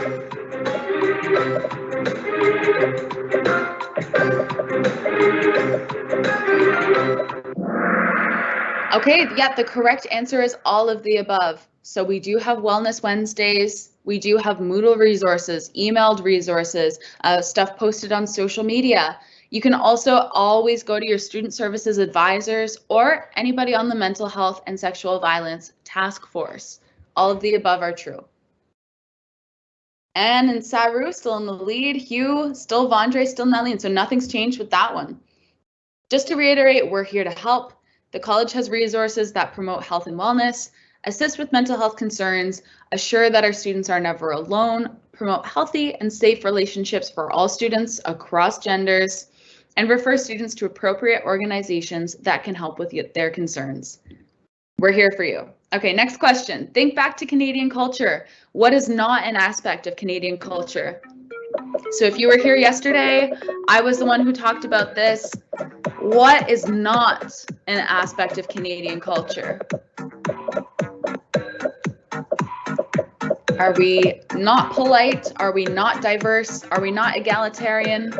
Okay, yeah, the correct answer is all of the above. So we do have Wellness Wednesdays. We do have Moodle resources, emailed resources, stuff posted on social media. You can also always go to your student services advisors or anybody on the mental health and sexual violence task force. All of the above are true. Anne and Saru still in the lead. Hugh, still Vondre, still Nalin. So nothing's changed with that one. Just to reiterate, we're here to help. The college has resources that promote health and wellness, assist with mental health concerns, assure that our students are never alone, promote healthy and safe relationships for all students across genders, and refer students to appropriate organizations that can help with their concerns. We're here for you. Okay, next question. Think back to Canadian culture. What is not an aspect of Canadian culture? So if you were here yesterday, I was the one who talked about this. What is not an aspect of Canadian culture? Are we not polite? Are we not diverse? Are we not egalitarian?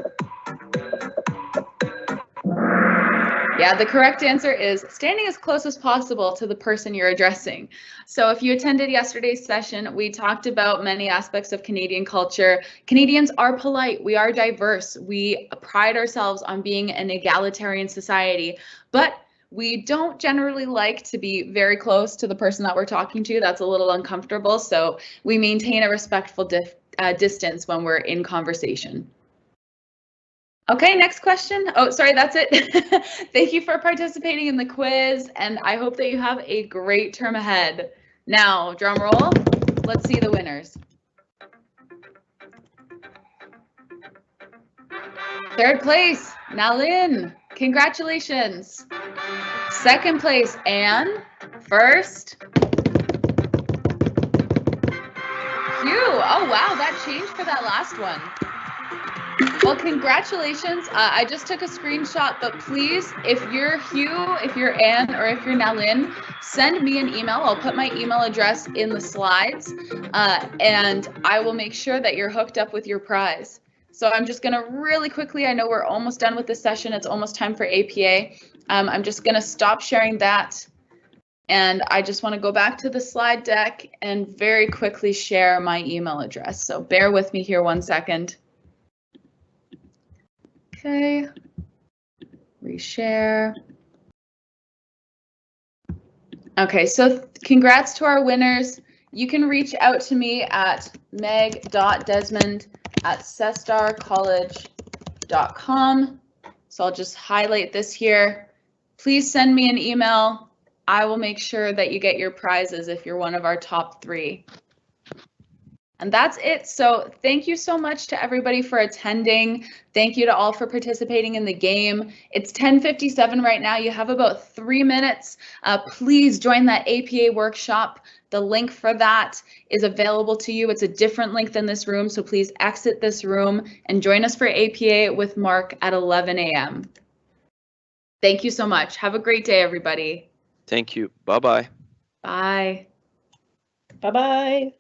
Yeah, the correct answer is standing as close as possible to the person you're addressing. So if you attended yesterday's session, we talked about many aspects of Canadian culture. Canadians are polite, we are diverse, we pride ourselves on being an egalitarian society, but we don't generally like to be very close to the person that we're talking to. That's a little uncomfortable, so we maintain a respectful distance when we're in conversation. Okay, next question. Oh, sorry, that's it. Thank you for participating in the quiz, and I hope that you have a great term ahead. Now, drum roll, let's see the winners. Third place, Nalin, congratulations. Second place, Anne. First, Hugh. Oh, wow, that changed for that last one. Well, congratulations. I just took a screenshot, but please, if you're Hugh, if you're Anne, or if you're Nalin, send me an email. I'll put my email address in the slides, and I will make sure that you're hooked up with your prize. So I'm just going to really quickly, I know we're almost done with this session. It's almost time for APA. I'm just going to stop sharing that. And I just want to go back to the slide deck and very quickly share my email address. So bear with me here 1 second. Okay, reshare. Okay, so congrats to our winners. You can reach out to me at meg.desmond@cestarcollege.com. So I'll just highlight this here. Please send me an email. I will make sure that you get your prizes if you're one of our top 3. And that's it. So thank you so much to everybody for attending. Thank you to all for participating in the game. It's 10:57 right now. You have about 3 minutes. Please join that APA workshop. The link for that is available to you. It's a different link than this room, so please exit this room and join us for APA with Mark at 11 a.m. Thank you so much. Have a great day, everybody. Thank you. Bye-bye. Bye. Bye-bye.